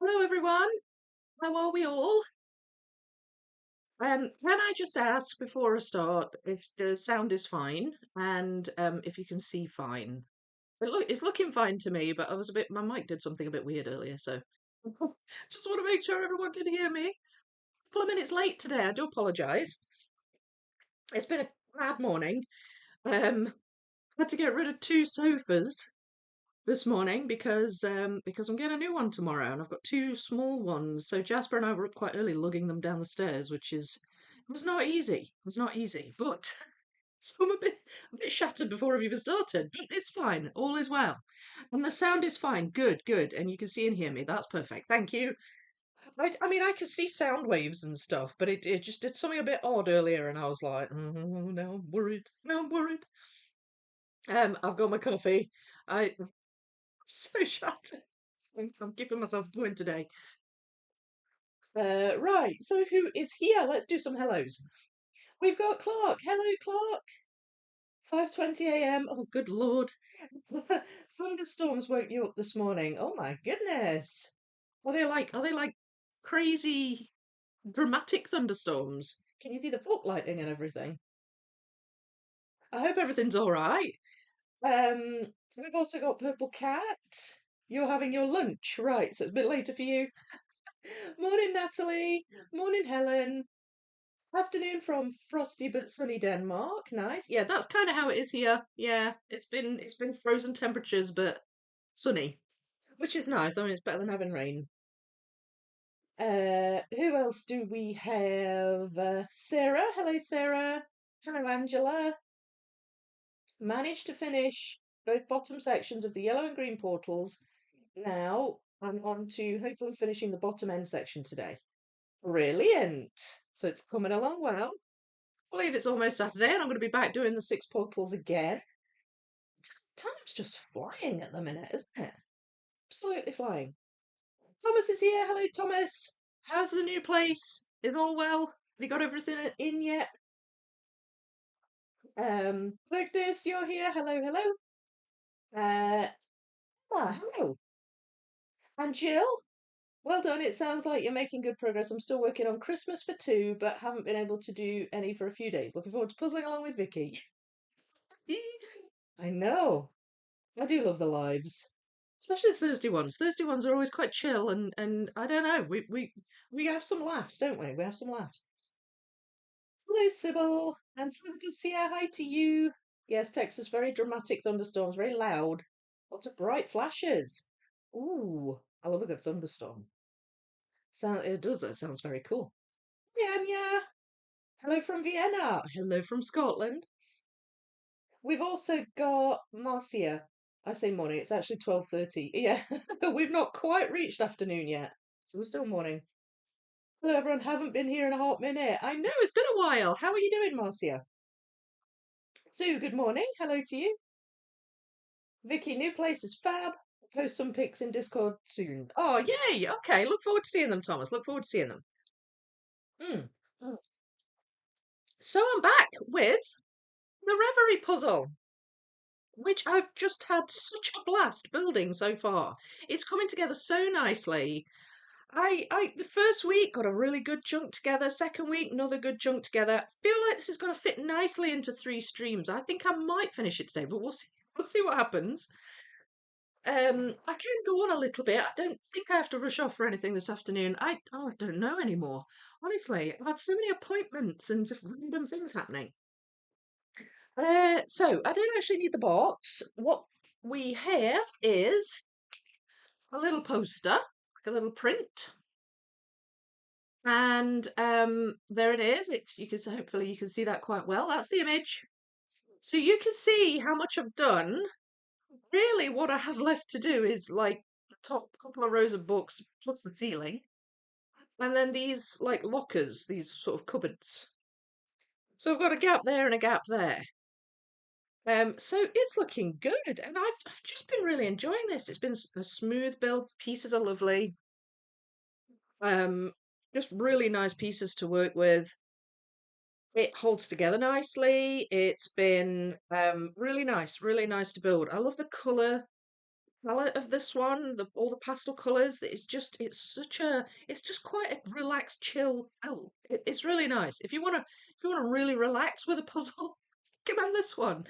Hello, everyone. How are we all? Can I just ask before I start if the sound is fine and if you can see fine? It's looking fine to me, but my mic did something a bit weird earlier, so just want to make sure everyone can hear me. A couple of minutes late today. I do apologise. It's been a bad morning. Had to get rid of two sofas this morning because I'm getting a new one tomorrow, and I've got two small ones. So Jasper and I were up quite early lugging them down the stairs, which is it was not easy. It was not easy, but so I'm a bit shattered before I've even started. But it's fine. All is well, and the sound is fine. Good, good, and you can see and hear me. That's perfect. Thank you. I mean, I can see sound waves and stuff, but it just did something a bit odd earlier, and I was like, oh, now I'm worried. Now I'm worried. I've got my coffee. I'm so shattered. I'm keeping myself going today. Right, so who is here? Let's do some hellos. We've got Clark. Hello, Clark. 5:20 a.m. Oh, good Lord. Thunderstorms woke you up this morning. Oh my goodness. Are they like crazy dramatic thunderstorms? Can you see the fault lighting and everything? I hope everything's all right. We've also got Purple Cat. You're having your lunch, right? So it's a bit later for you. Morning, Natalie. Morning, Helen. Afternoon from frosty but sunny Denmark. Nice. Yeah, that's kind of how it is here. Yeah, it's been frozen temperatures but sunny, which is nice. I mean, it's better than having rain. Who else do we have? Sarah. Hello, Sarah. Hello, Angela. Managed to finish both bottom sections of the yellow and green portals. Now I'm on to hopefully finishing the bottom end section today. Brilliant. So it's coming along well. I believe it's almost Saturday and I'm going to be back doing the six portals again. Time's just flying at the minute, isn't it? Absolutely flying. Thomas is here. Hello, Thomas. How's the new place? Is all well? Have you got everything in yet? Lucas, you're here. Hello, hello. Hello. And Jill, well done. It sounds like you're making good progress. I'm still working on Christmas for two, but haven't been able to do any for a few days. Looking forward to puzzling along with Vicky. I know. I do love the lives, especially the Thursday ones. Thursday ones are always quite chill, and I don't know. We have some laughs, don't we? We have some laughs. Hello, Sybil. And Sandra here. Hi to you. Yes, Texas, very dramatic thunderstorms, very loud. Lots of bright flashes. Ooh, I love a good thunderstorm. It does. That sounds very cool. Hey, Anya. Hello from Vienna. Hello from Scotland. We've also got Marcia. I say morning, it's actually 12:30. Yeah, we've not quite reached afternoon yet, so we're still morning. Hello, everyone. Haven't been here in a hot minute. I know, it's been a while. How are you doing, Marcia? Sue, good morning. Hello to you. Vicky, new place is fab. Post some pics in Discord soon. Oh, yay. Okay, look forward to seeing them, Thomas. Look forward to seeing them. Mm. Mm. So I'm back with the Reverie puzzle, which I've just had such a blast building so far. It's coming together so nicely. The first week got a really good chunk together. Second week, another good chunk together. Feel like this is going to fit nicely into three streams. I think I might finish it today, but we'll see. We'll see what happens. I can go on a little bit. I don't think I have to rush off for anything this afternoon. I don't know anymore. Honestly, I've had so many appointments and just random things happening. So I don't actually need the box. What we have is a little poster, like a little print. And there it is. You can hopefully you can see that quite well. That's the image. So you can see how much I've done. Really, what I have left to do is like the top couple of rows of books plus the ceiling, and then these like lockers, these sort of cupboards. So I've got a gap there and a gap there. So it's looking good, and I've just been really enjoying this. It's been a smooth build. Pieces are lovely. Um, just really nice pieces to work with. It holds together nicely. It's been really nice to build. I love the colour. palette of this one, all the pastel colours. It's just quite a relaxed, chill feel. It's really nice. If you wanna really relax with a puzzle, recommend this one.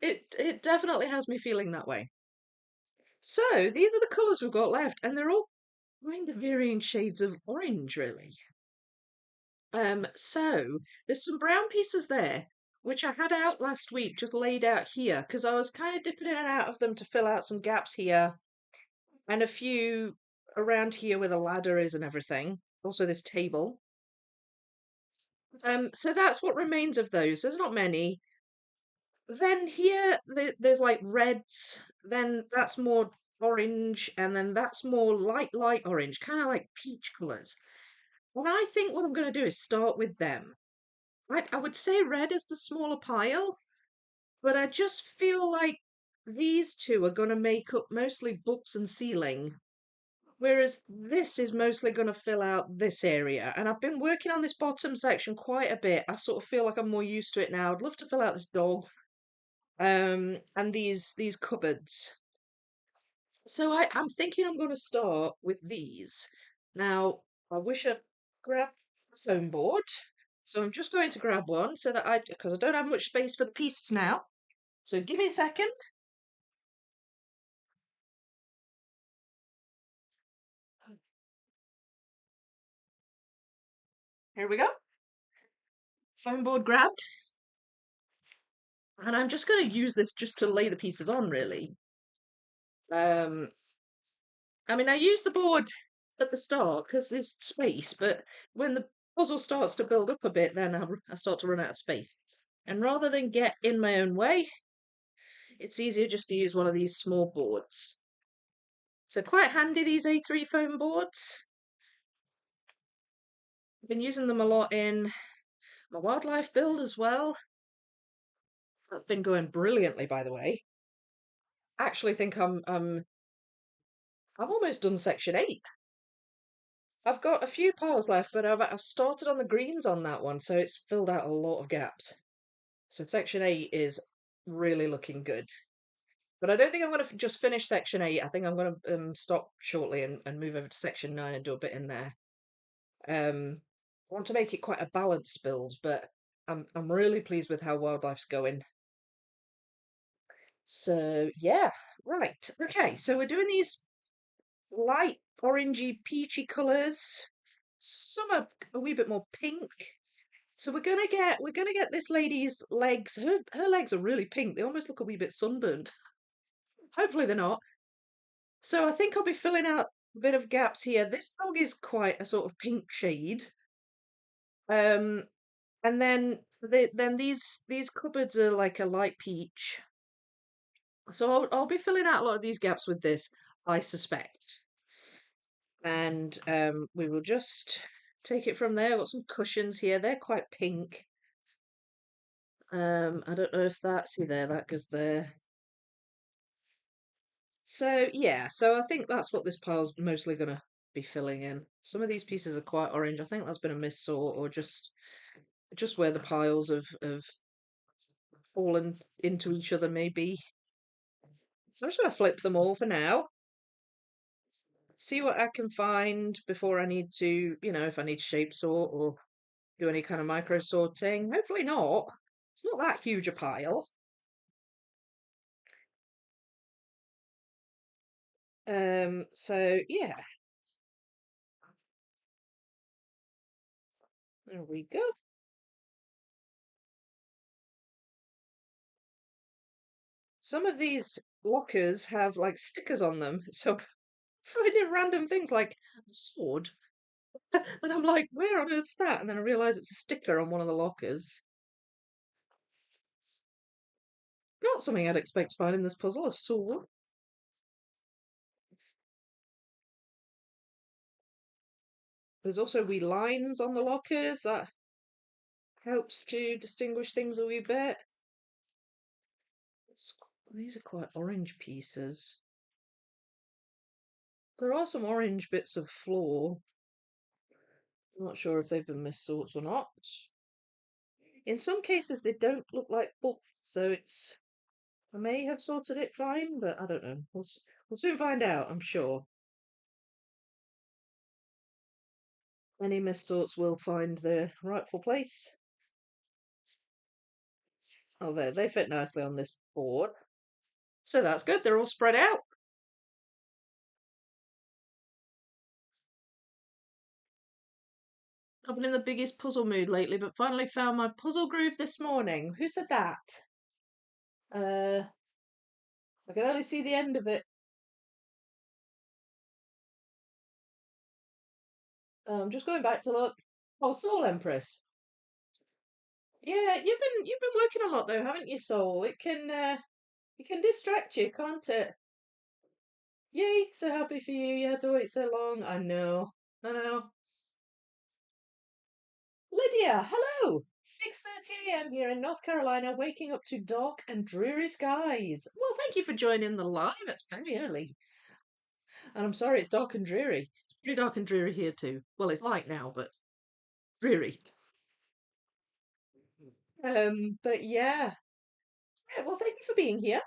It definitely has me feeling that way. So these are the colours we've got left, and they're all kind of varying shades of orange, really. So there's some brown pieces there, which I had out last week, just laid out here, because I was kind of dipping in and out of them to fill out some gaps here, and a few around here where the ladder is and everything. Also this table. So that's what remains of those. There's not many. Then here there's like reds, then that's more orange, and then that's more light orange, kind of like peach colours. And I think what I'm going to do is start with them. I would say red is the smaller pile, but I just feel like these two are going to make up mostly books and ceiling, whereas this is mostly going to fill out this area. And I've been working on this bottom section quite a bit. I sort of feel like I'm more used to it now. I'd love to fill out this dog, and these cupboards. So I'm thinking I'm going to start with these. Now, I wish I'd grabbed a foam board. So I'm just going to grab one so that because I don't have much space for the pieces now. So give me a second. Here we go. Foam board grabbed. And I'm just going to use this just to lay the pieces on, really. Um, I mean, I use the board at the start because there's space, but when the puzzle starts to build up a bit, then I start to run out of space. And rather than get in my own way, it's easier just to use one of these small boards. So quite handy, these A3 foam boards. I've been using them a lot in my wildlife build as well. That's been going brilliantly, by the way. I actually think I'm almost done section 8. I've got a few piles left, but I've started on the greens on that one, so it's filled out a lot of gaps. So section 8 is really looking good. But I don't think I'm going to just finish section 8. I think I'm going to stop shortly and move over to section 9 and do a bit in there. I want to make it quite a balanced build, but I'm really pleased with how wildlife's going. So yeah, right. Okay, so we're doing these light orangey peachy colours. Some are a wee bit more pink. So we're gonna get this lady's legs. Her legs are really pink. They almost look a wee bit sunburned. Hopefully they're not. So I think I'll be filling out a bit of gaps here. This dog is quite a sort of pink shade. Um, and then these cupboards are like a light peach. So I'll be filling out a lot of these gaps with this, I suspect. And we will just take it from there. I've got some cushions here. They're quite pink. I don't know if see there, that goes there. So yeah, so I think that's what this pile's mostly gonna be filling in. Some of these pieces are quite orange. I think that's been a missort or just where the piles have fallen into each other maybe. So I'm just gonna flip them all for now. See what I can find before I need to, if I need to shape sort or do any kind of micro sorting. Hopefully not. It's not that huge a pile. So yeah, there we go. Some of these lockers have like stickers on them, so I'm finding random things like a sword, and I'm like, where on earth's that? And then I realise it's a sticker on one of the lockers. Not something I'd expect to find in this puzzle, a sword. There's also wee lines on the lockers that helps to distinguish things a wee bit. These are quite orange pieces. There are some orange bits of floor. I'm not sure if they've been missorts or not. In some cases, they don't look like books, so it's I may have sorted it fine, but I don't know. We'll soon find out, I'm sure. Any missorts will find their rightful place. Oh, there, they fit nicely on this board. So that's good. They're all spread out. I've been in the biggest puzzle mood lately, but finally found my puzzle groove this morning. Who said that? Uh, I can only see the end of it. I'm just going back to look. Oh, Soul Empress. Yeah, you've been working a lot though, haven't you, Soul? It can distract you, can't it? Yay, so happy for you. You had to wait so long. I know. I know. Lydia, hello. 6:30 a.m. here in North Carolina, waking up to dark and dreary skies. Well, thank you for joining the live. It's very early. And I'm sorry it's dark and dreary. It's pretty dark and dreary here too. Well, it's light now, but dreary. But yeah. Yeah, well, thank you for being here.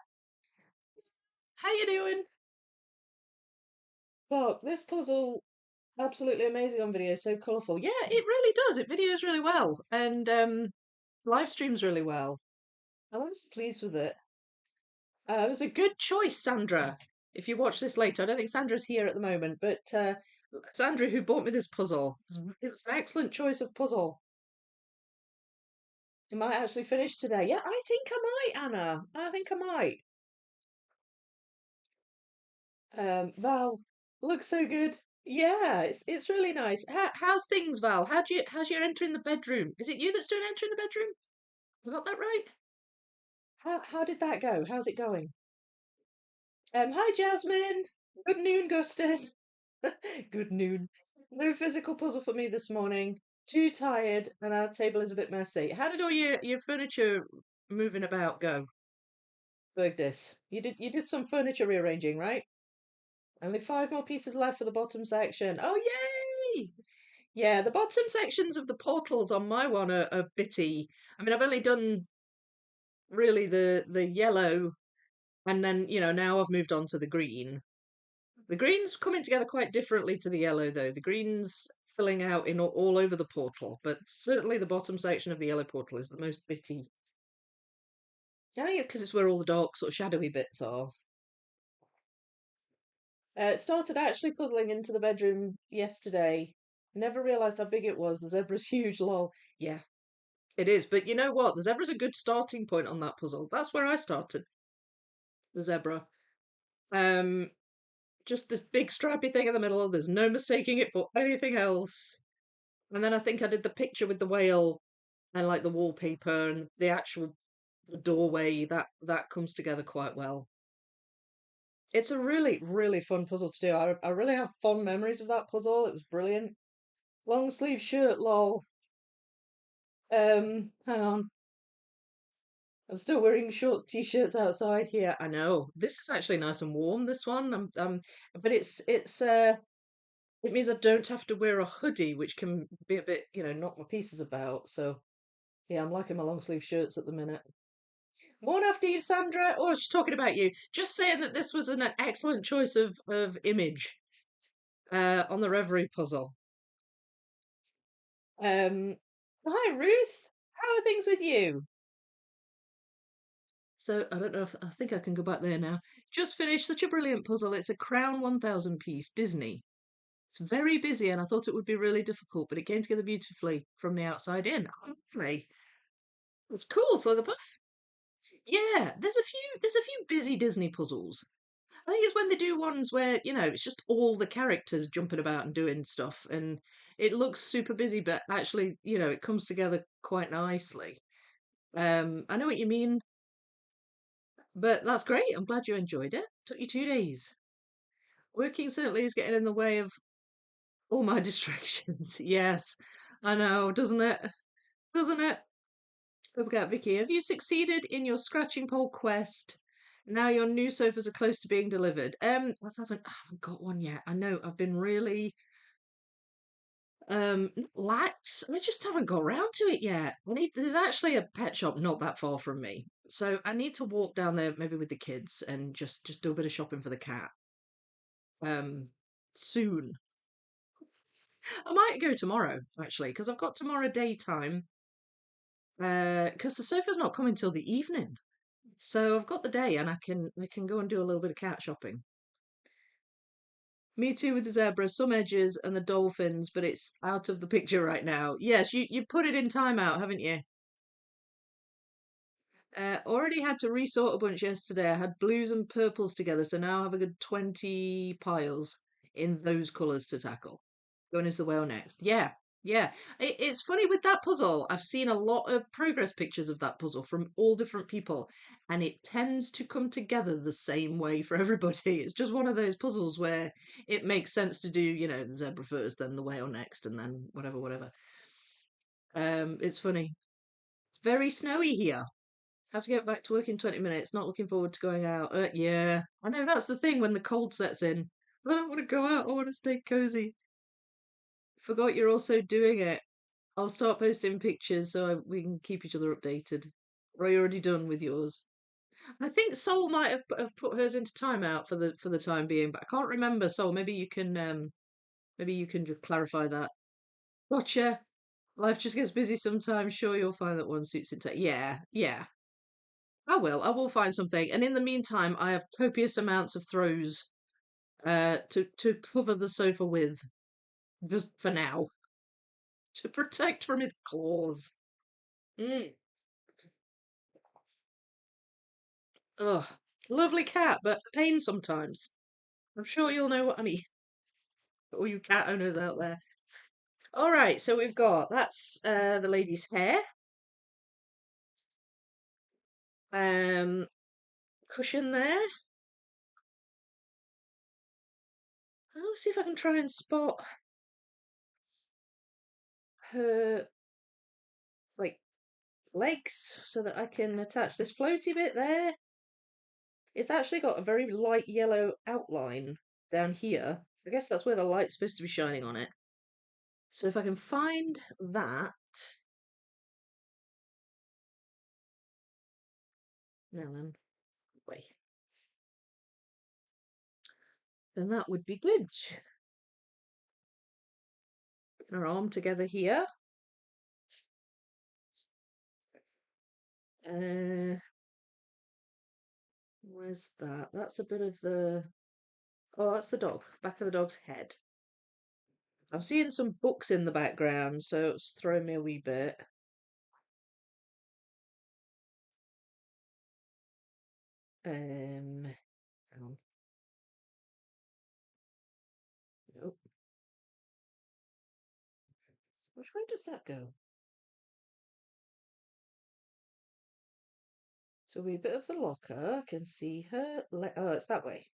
How you doing? Well, this puzzle absolutely amazing on video, so colourful. Yeah, it really does. It videos really well and live streams really well. I was pleased with it. It was a good choice, Sandra. If you watch this later, I don't think Sandra's here at the moment, but Sandra, who bought me this puzzle, it was an excellent choice of puzzle. It might actually finish today. Yeah, I think I might, Anna. I think I might. Val, looks so good. Yeah, it's really nice. How's things, Val? How's your entering the bedroom? Is it you that's doing entering the bedroom? I got that right? How did that go? How's it going? Hi Jasmine. Good noon, Gustin. Good noon. No physical puzzle for me this morning. Too tired, and our table is a bit messy. How did all your furniture moving about go? This. You did some furniture rearranging, right? Only five more pieces left for the bottom section. Oh yay! Yeah, the bottom sections of the portals on my one are bitty. I mean, I've only done really the yellow, and then now I've moved on to the green. The green's coming together quite differently to the yellow, though. The green's filling out in all over the portal, but certainly the bottom section of the yellow portal is the most bitty. I think it's because it's where all the dark, sort of shadowy bits are. It started actually puzzling into the bedroom yesterday. Never realised how big it was. The zebra's huge, lol. Yeah, it is. But you know what? The zebra's a good starting point on that puzzle. That's where I started. The zebra. Um, just this big stripy thing in the middle. There's no mistaking it for anything else. And then I think I did the picture with the whale and like the wallpaper and the actual doorway. That comes together quite well. It's a really, really fun puzzle to do. I really have fond memories of that puzzle. It was brilliant. Long sleeve shirt, lol. Hang on. I'm still wearing shorts, t-shirts outside here. I know. This is actually nice and warm, this one. But it means I don't have to wear a hoodie, which can be a bit, knock my pieces about. So yeah, I'm liking my long sleeve shirts at the minute. Morning after you, Sandra. Oh, she's talking about you. Just saying that this was an excellent choice of image on the Reverie puzzle. Um, Hi Ruth. How are things with you? So I don't know if I think I can go back there now. Just finished such a brilliant puzzle. It's a Crown 1000 piece Disney. It's very busy, and I thought it would be really difficult, but it came together beautifully from the outside in. Lovely. It's cool. So the puff. Yeah, there's a few busy Disney puzzles. I think it's when they do ones where, it's just all the characters jumping about and doing stuff, and it looks super busy, but actually, it comes together quite nicely. I know what you mean, but that's great. I'm glad you enjoyed it. Took you 2 days. Working certainly is getting in the way of all my distractions. Yes, I know, doesn't it? Doesn't it? Look at Vicky. Have you succeeded in your scratching pole quest? Now your new sofas are close to being delivered. I haven't got one yet. I know I've been really lax. I just haven't got round to it yet. There's actually a pet shop not that far from me. So I need to walk down there maybe with the kids and just do a bit of shopping for the cat. Um, soon. I might go tomorrow actually because I've got tomorrow daytime. Because the sofa's not coming till the evening, so I've got the day and I can go and do a little bit of cat shopping. Me too with the zebra, some edges and the dolphins, but it's out of the picture right now. Yes, you put it in timeout, haven't you? Already had to resort a bunch yesterday. I had blues and purples together, so now I have a good 20 piles in those colours to tackle. Going into the whale next. Yeah, yeah. It's funny with that puzzle. I've seen a lot of progress pictures of that puzzle from all different people, and it tends to come together the same way for everybody. It's just one of those puzzles where it makes sense to do, the zebra first, then the whale next, and then whatever, whatever. It's funny. It's very snowy here. Have to get back to work in 20 minutes. Not looking forward to going out. Yeah. I know that's the thing when the cold sets in. I don't want to go out. I want to stay cozy. Forgot you're also doing it. I'll start posting pictures so we can keep each other updated. Or are you already done with yours? I think Sol might have put hers into timeout for the time being, but I can't remember. Sol, maybe you can just clarify that. Gotcha. Life just gets busy sometimes. Sure, you'll find that one suits it. Yeah, yeah. I will. I will find something. And in the meantime, I have copious amounts of throws to cover the sofa with, just for now, to protect from its claws. Mm. Ugh. Lovely cat, but a pain sometimes. I'm sure you'll know what I mean. All you cat owners out there. All right, so we've got that's the lady's hair. Um, Cushion there. I'll see if I can try and spot her like legs so that I can attach this floaty bit there. It's actually got a very light yellow outline down here. I guess that's where the light's supposed to be shining on it. So if I can find that, now wait, then that would be good. Our arm together here. Uh, where's that? That's a bit of the. Oh, that's the dog. Back of the dog's head. I'm seeing some books in the background, so it's throwing me a wee bit. Hang on. Nope. Which way does that go? So a wee bit of the locker. I can see her. Oh, it's that way.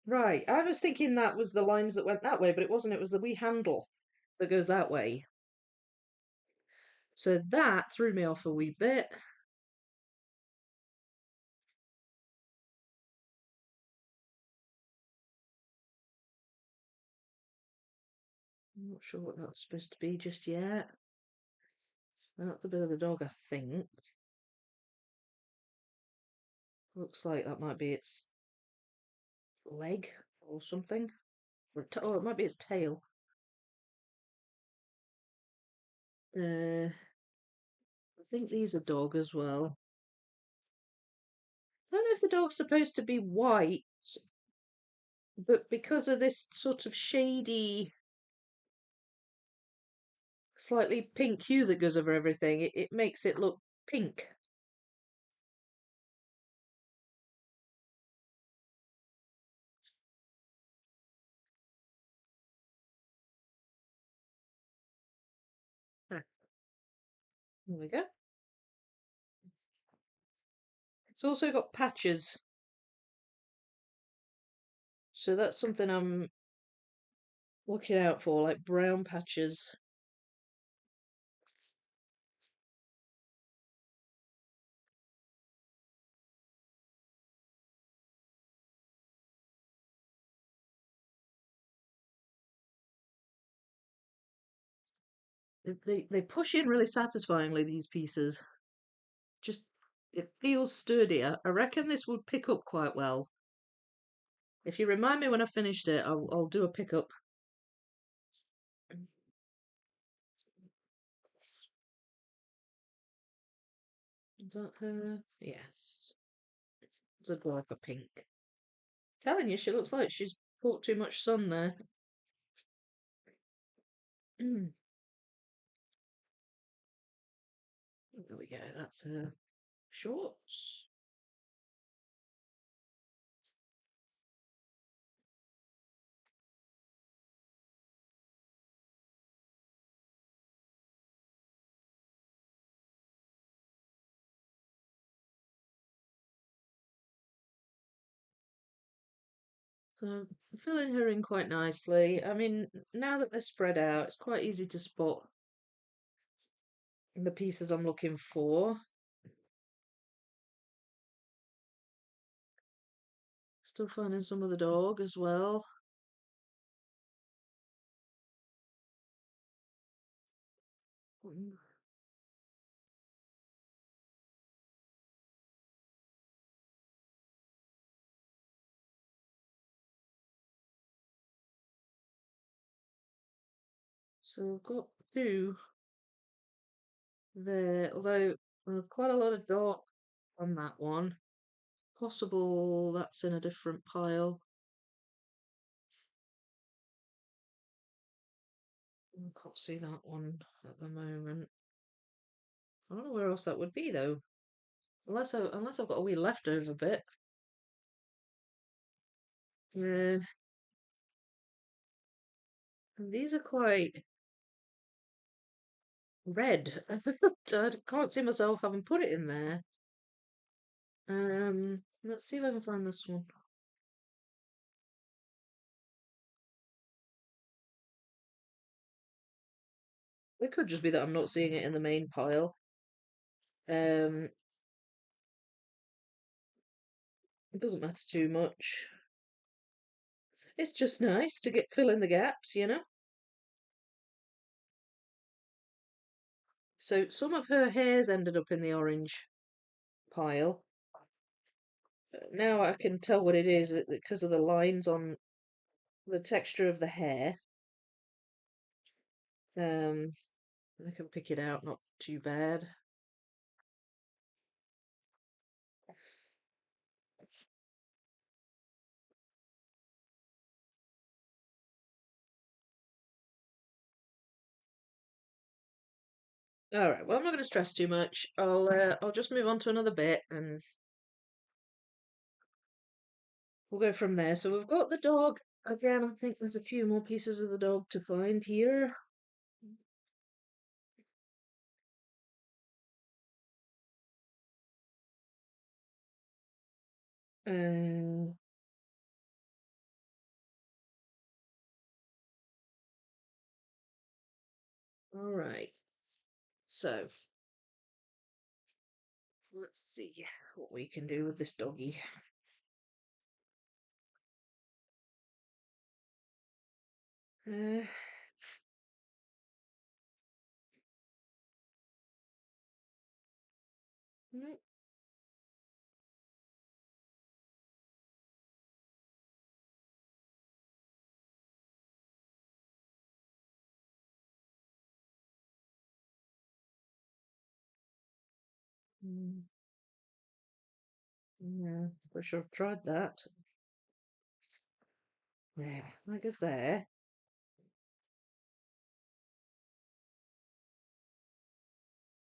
Right. I was thinking that was the lines that went that way, but it wasn't. It was the wee handle that goes that way. So that threw me off a wee bit. I'm not sure what that's supposed to be just yet. That's a bit of the dog, I think. Looks like that might be its leg or something. Oh, it might be its tail. I think these are dog as well. I don't know if the dog's supposed to be white, but because of this sort of shady, slightly pink hue that goes over everything, it makes it look pink. Ah, there we go. It's also got patches, so that's something I'm looking out for, like brown patches. They push in really satisfyingly, these pieces. It feels sturdier. I reckon this would pick up quite well. If you remind me when I've finished it, I'll do a pickup. Is that her? Yes. It's a like a pink. Telling you, she looks like she's caught too much sun there. Mm. There we go. That's her shorts. So I'm filling her in quite nicely. I mean, now that they're spread out, it's quite easy to spot the pieces I'm looking for. Still finding some of the dog as well. Mm. So I've got two there, although there's quite a lot of dark on that one. Possible that's in a different pile. I can't see that one at the moment. I don't know where else that would be though. Unless I've got a wee leftover bit. Yeah, and these are quite red. I can't see myself having put it in there. Let's see if I can find this one. It could just be that I'm not seeing it in the main pile. Um, it doesn't matter too much. It's just nice to get fill in the gaps, you know? So some of her hairs ended up in the orange pile. Now I can tell what it is because of the lines on the texture of the hair. I can pick it out, not too bad. All right. Well, I'm not going to stress too much. I'll just move on to another bit and we'll go from there. So we've got the dog again. I think there's a few more pieces of the dog to find here. Uh, all right. So let's see what we can do with this doggy. Uh, no, mm, yeah, I should have tried that. There, I guess there.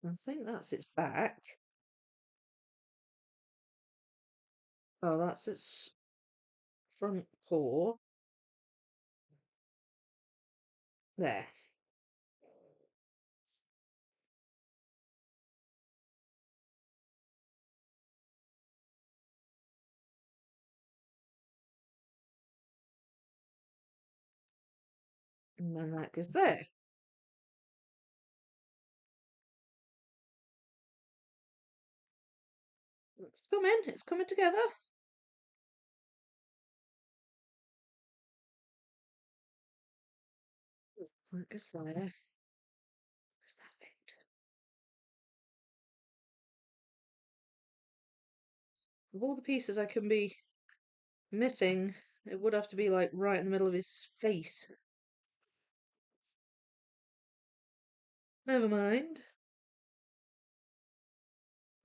I think that's its back. Oh, that's its front paw. There. And then that goes there. It's coming. It's coming together. That goes there. Where's that bit? Of all the pieces I can be missing, it would have to be like right in the middle of his face. Never mind.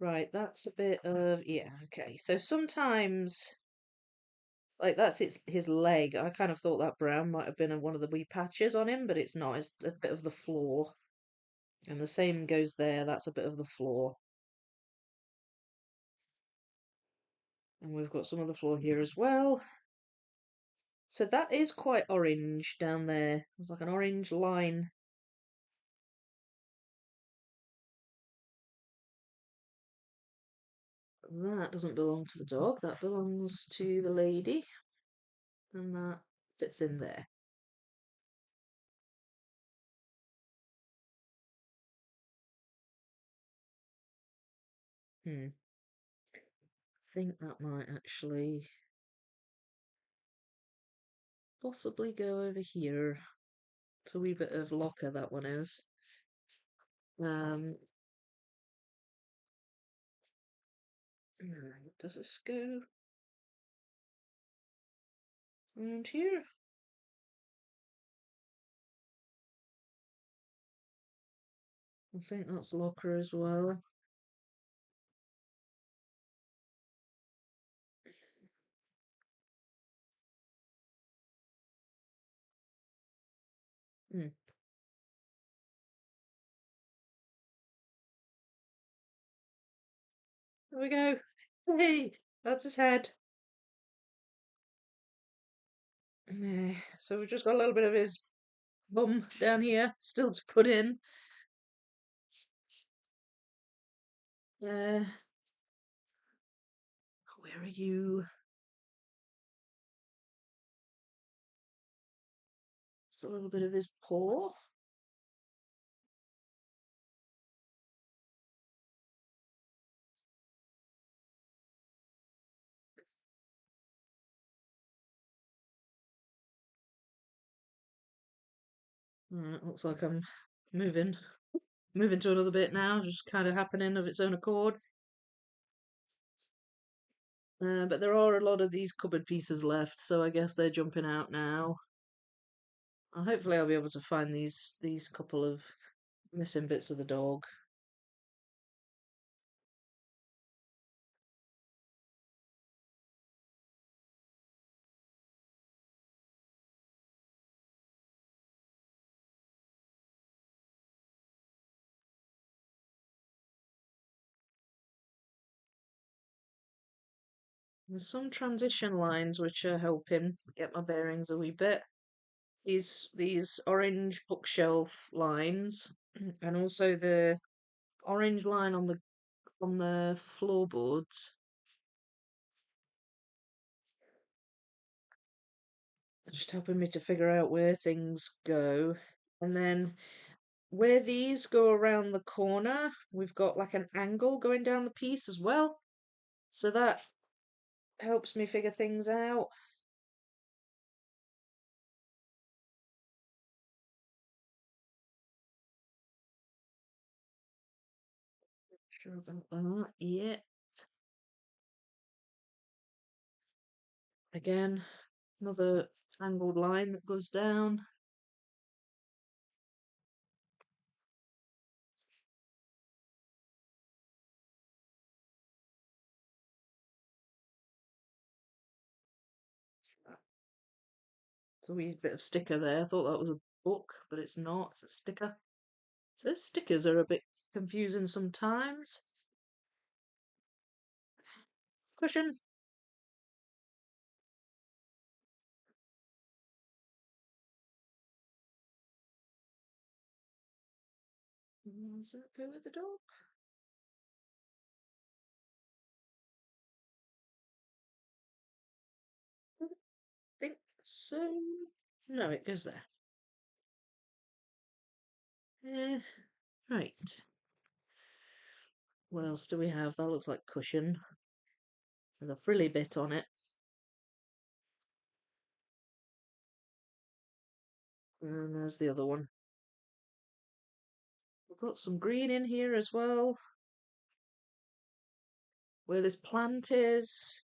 Right, that's a bit of, yeah, okay. So sometimes, like that's his leg. I kind of thought that brown might have been one of the wee patches on him, but it's not. It's a bit of the floor. And the same goes there. That's a bit of the floor. And we've got some of the floor here as well. So that is quite orange down there. There's like an orange line. That doesn't belong to the dog. That belongs to the lady. And that fits in there. Hmm. I think that might actually possibly go over here. It's a wee bit of locker, that one is. Um, does this go around here? I think that's locker as well. Hmm. There we go. Hey, that's his head. So we've just got a little bit of his bum down here still to put in. Uh, where are you? Just a little bit of his paw. Alright, looks like I'm moving. Moving to another bit now, just kind of happening of its own accord. But there are a lot of these cupboard pieces left, so I guess they're jumping out now. Hopefully I'll be able to find these couple of missing bits of the dog. There's some transition lines which are helping get my bearings a wee bit. These orange bookshelf lines, and also the orange line on the floorboards, just helping me to figure out where things go. And then where these go around the corner, we've got like an angle going down the piece as well. So that helps me figure things out. Sure about that. Yeah. Again, another angled line that goes down. It's a wee bit of sticker there. I thought that was a book, but it's not. It's a sticker. So stickers are a bit confusing sometimes. Cushion. Does that go with the dog? I don't think so. No, it goes there. Eh, right. What else do we have? That looks like cushion with a frilly bit on it. And there's the other one. We've got some green in here as well. where this plant is.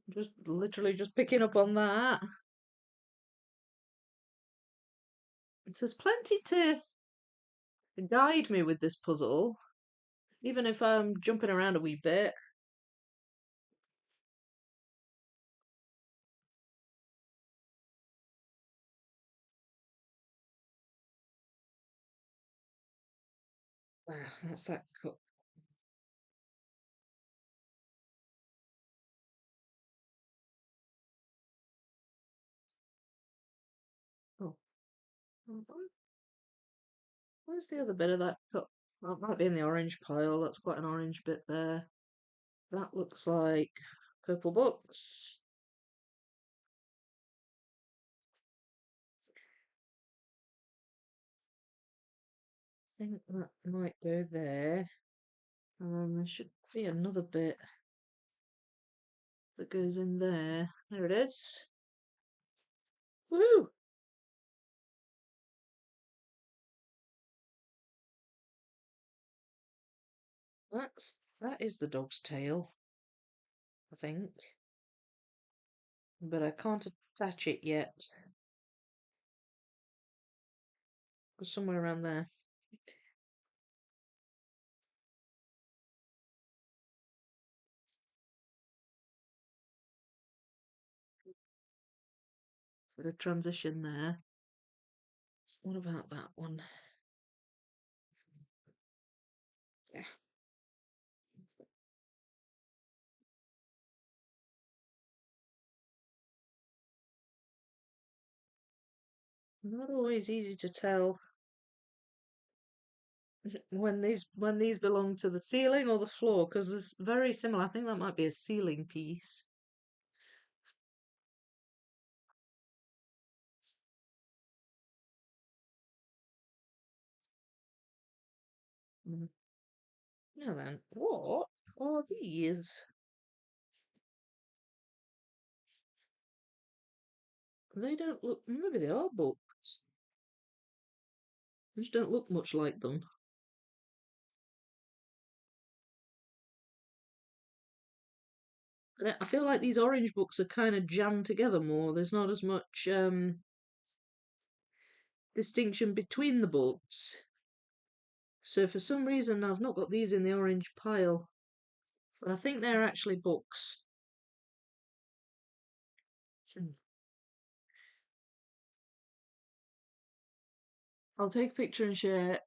Just literally just picking up on that. So there's plenty to guide me with this puzzle, even if I'm jumping around a wee bit. Wow, that's that cup. Oh, where's the other bit of that cup? Oh, it might be in the orange pile. That's quite an orange bit there. That looks like purple books. I think that might go there. There should be another bit that goes in there. There it is. Woo! That is the dog's tail, I think. But I can't attach it yet. It's somewhere around there. Bit of transition there. What about that one? Yeah. Not always easy to tell when these belong to the ceiling or the floor, because it's very similar. I think that might be a ceiling piece. Mm. Now then, what are these? They don't look. Maybe they are books. They just don't look much like them. I feel like these orange books are kind of jammed together more. There's not as much distinction between the books. So for some reason, I've not got these in the orange pile, but I think they're actually books. Hmm. I'll take a picture and share,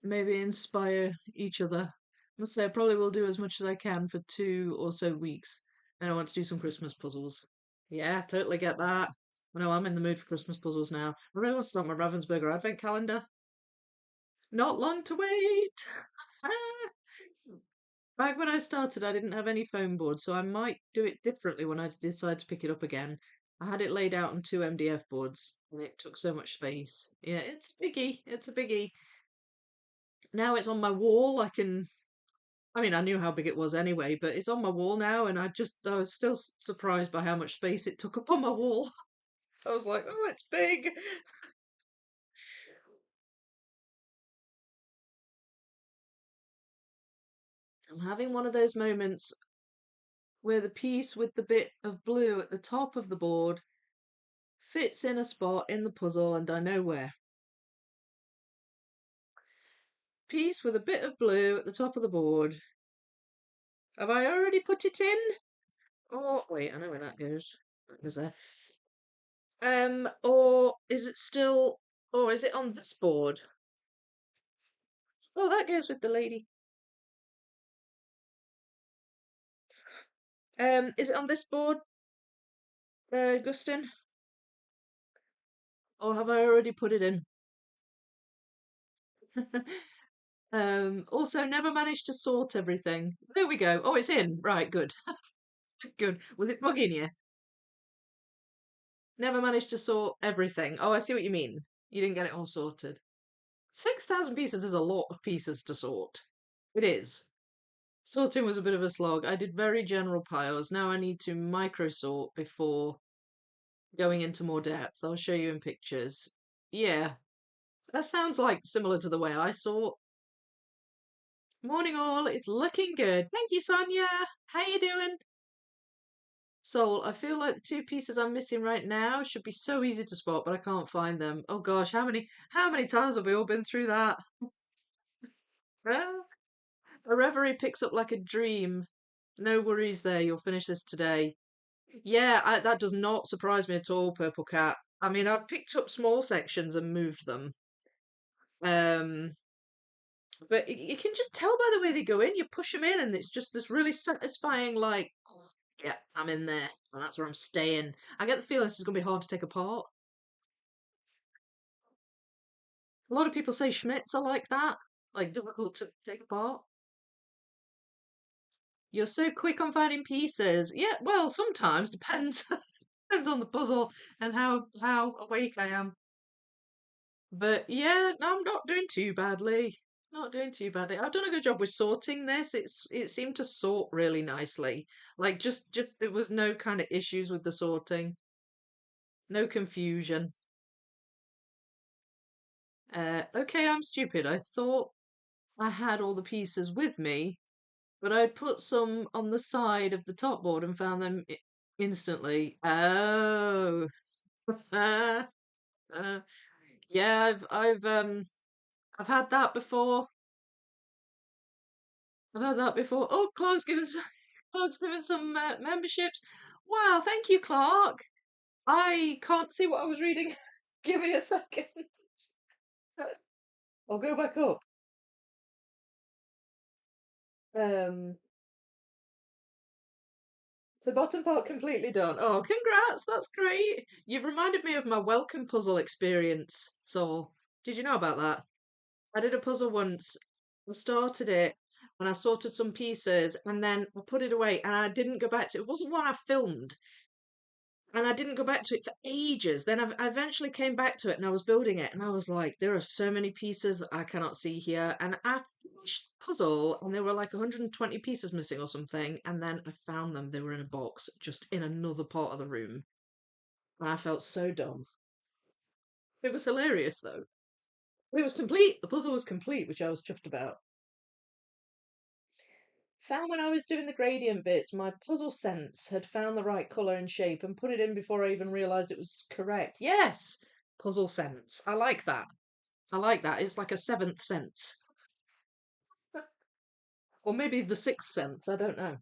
maybe inspire each other. I must say, I probably will do as much as I can for 2 or so weeks. And I want to do some Christmas puzzles. Yeah, totally get that. I know I'm in the mood for Christmas puzzles now. I really want to start my Ravensburger advent calendar. Not long to wait. Back when I started, I didn't have any foam boards, so I might do it differently when I decide to pick it up again. I had it laid out on 2 MDF boards, and it took so much space. Yeah, it's a biggie. It's a biggie. Now it's on my wall. I mean, I knew how big it was anyway, but it's on my wall now, and I was still surprised by how much space it took up on my wall. I was like, oh, it's big. I'm having one of those moments where the piece with the bit of blue at the top of the board fits in a spot in the puzzle, and I know where. Piece with a bit of blue at the top of the board. Have I already put it in? Oh, wait, I know where that goes. That goes there. Or is it still, or is it on this board? Oh, that goes with the lady. Is it on this board, Gustin? Or have I already put it in? Also never managed to sort everything. There we go. Oh, it's in. Right, good. Good. Was it bugging you? Never managed to sort everything. Oh, I see what you mean. You didn't get it all sorted. 6,000 pieces is a lot of pieces to sort. It is. Sorting was a bit of a slog. I did very general piles. Now I need to micro sort before going into more depth. I'll show you in pictures. Yeah, that sounds like similar to the way I sort. Morning all, it's looking good. Thank you, Sonia. How you doing? Soul, I feel like the two pieces I'm missing right now should be so easy to spot, but I can't find them. Oh gosh, how many times have we all been through that? Well, a reverie picks up like a dream. No worries there, you'll finish this today. Yeah, that does not surprise me at all, Purple Cat. I mean, I've picked up small sections and moved them. Um, but you can just tell by the way they go in. You push them in, and it's just this really satisfying, like, "Oh, yeah, I'm in there, and that's where I'm staying." I get the feeling this is going to be hard to take apart. A lot of people say Schmitz are like that, like difficult to take apart. You're so quick on finding pieces. Yeah, well, sometimes depends depends on the puzzle and how awake I am. But yeah, no, I'm not doing too badly. Not doing too badly. I've done a good job with sorting this. It seemed to sort really nicely. Like just there was no kind of issues with the sorting. No confusion. Okay, I'm stupid. I thought I had all the pieces with me, but I put some on the side of the top board and found them instantly. Oh. uh, uh, yeah, I've had that before. I've had that before. Oh, Clark's given some, Clark's given some memberships. Wow, thank you, Clark. I can't see what I was reading. Give me a second. I'll go back up. Um, so bottom part completely done. Oh, congrats! That's great. You've reminded me of my welcome puzzle experience. So, did you know about that? I did a puzzle once. I started it and I sorted some pieces and then I put it away and I didn't go back to it. It wasn't one I filmed. And I didn't go back to it for ages. Then I eventually came back to it and I was building it and I was like, there are so many pieces that I cannot see here. And I finished the puzzle and there were like 120 pieces missing or something. And then I found them. They were in a box just in another part of the room. And I felt so dumb. It was hilarious though. It was complete. The puzzle was complete, which I was chuffed about. Found when I was doing the gradient bits, my puzzle sense had found the right colour and shape and put it in before I even realised it was correct. Yes! Puzzle sense. I like that. I like that. It's like a seventh sense. Or maybe the sixth sense. I don't know.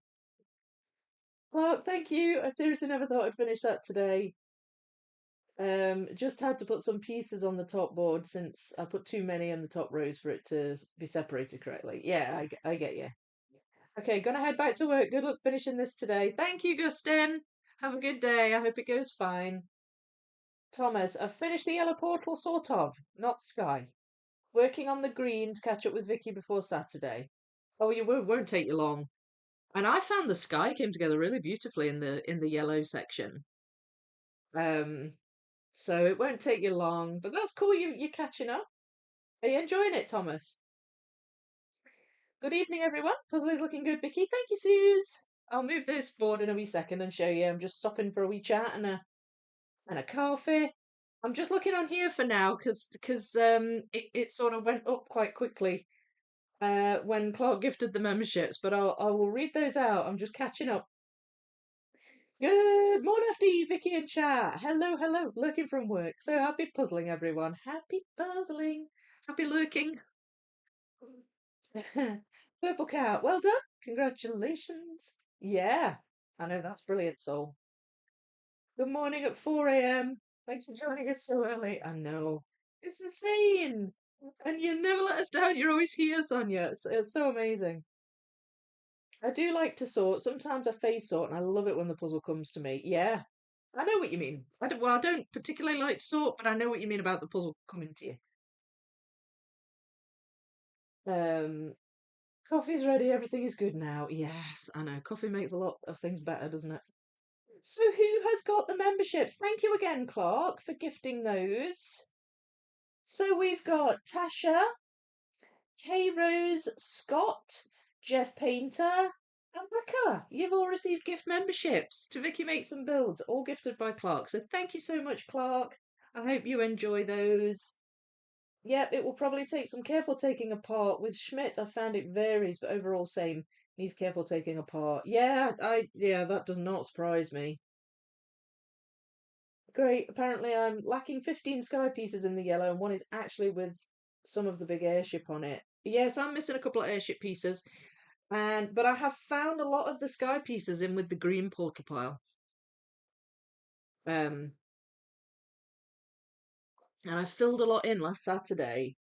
Well, thank you. I seriously never thought I'd finish that today. Just had to put some pieces on the top board since I put too many in the top rows for it to be separated correctly. Yeah, I get you. Okay, gonna head back to work. Good luck finishing this today. Thank you, Gustin. Have a good day. I hope it goes fine. Thomas, I've finished the yellow portal, sort of. Not the sky. Working on the green to catch up with Vicky before Saturday. Oh, you won't take you long. And I found the sky came together really beautifully in the yellow section. Um, so it won't take you long, but that's cool. You're catching up. Are you enjoying it, Thomas? Good evening, everyone. Puzzle is looking good, Vicky. Thank you, Suze. I'll move this board in a wee second and show you. I'm just stopping for a wee chat and a coffee. I'm just looking on here for now because it sort of went up quite quickly when Clark gifted the memberships, but I will read those out. I'm just catching up. Good morning, FD, Vicky and chat. Hello, hello. Lurking from work. So happy puzzling, everyone. Happy puzzling. Happy lurking. Purple cat. Well done. Congratulations. Yeah, I know that's brilliant, Soul. Good morning at 4 a.m. Thanks for joining us so early. I know. It's insane. And you never let us down. You're always here, Sonia. It's so amazing. I do like to sort. Sometimes I face sort, and I love it when the puzzle comes to me. Yeah, I know what you mean. I don't particularly like sort, but I know what you mean about the puzzle coming to you. Um, Coffee's ready. Everything is good now. Yes, I know. Coffee makes a lot of things better, doesn't it? So who has got the memberships? Thank you again, Clark, for gifting those. So we've got Tasha, K Rose Scott, Jeff Painter, and Becca. You've all received gift memberships to Vicky Makes and Builds, all gifted by Clark. So thank you so much, Clark. I hope you enjoy those. Yep, it will probably take some careful taking apart. With Schmidt, I found it varies, but overall same. Needs careful taking apart. Yeah, that does not surprise me. Great. Apparently, I'm lacking 15 sky pieces in the yellow, and one is actually with some of the big airship on it. Yes, I'm missing a couple of airship pieces, but I have found a lot of the sky pieces in with the green portal pile. Um, and I filled a lot in last Saturday,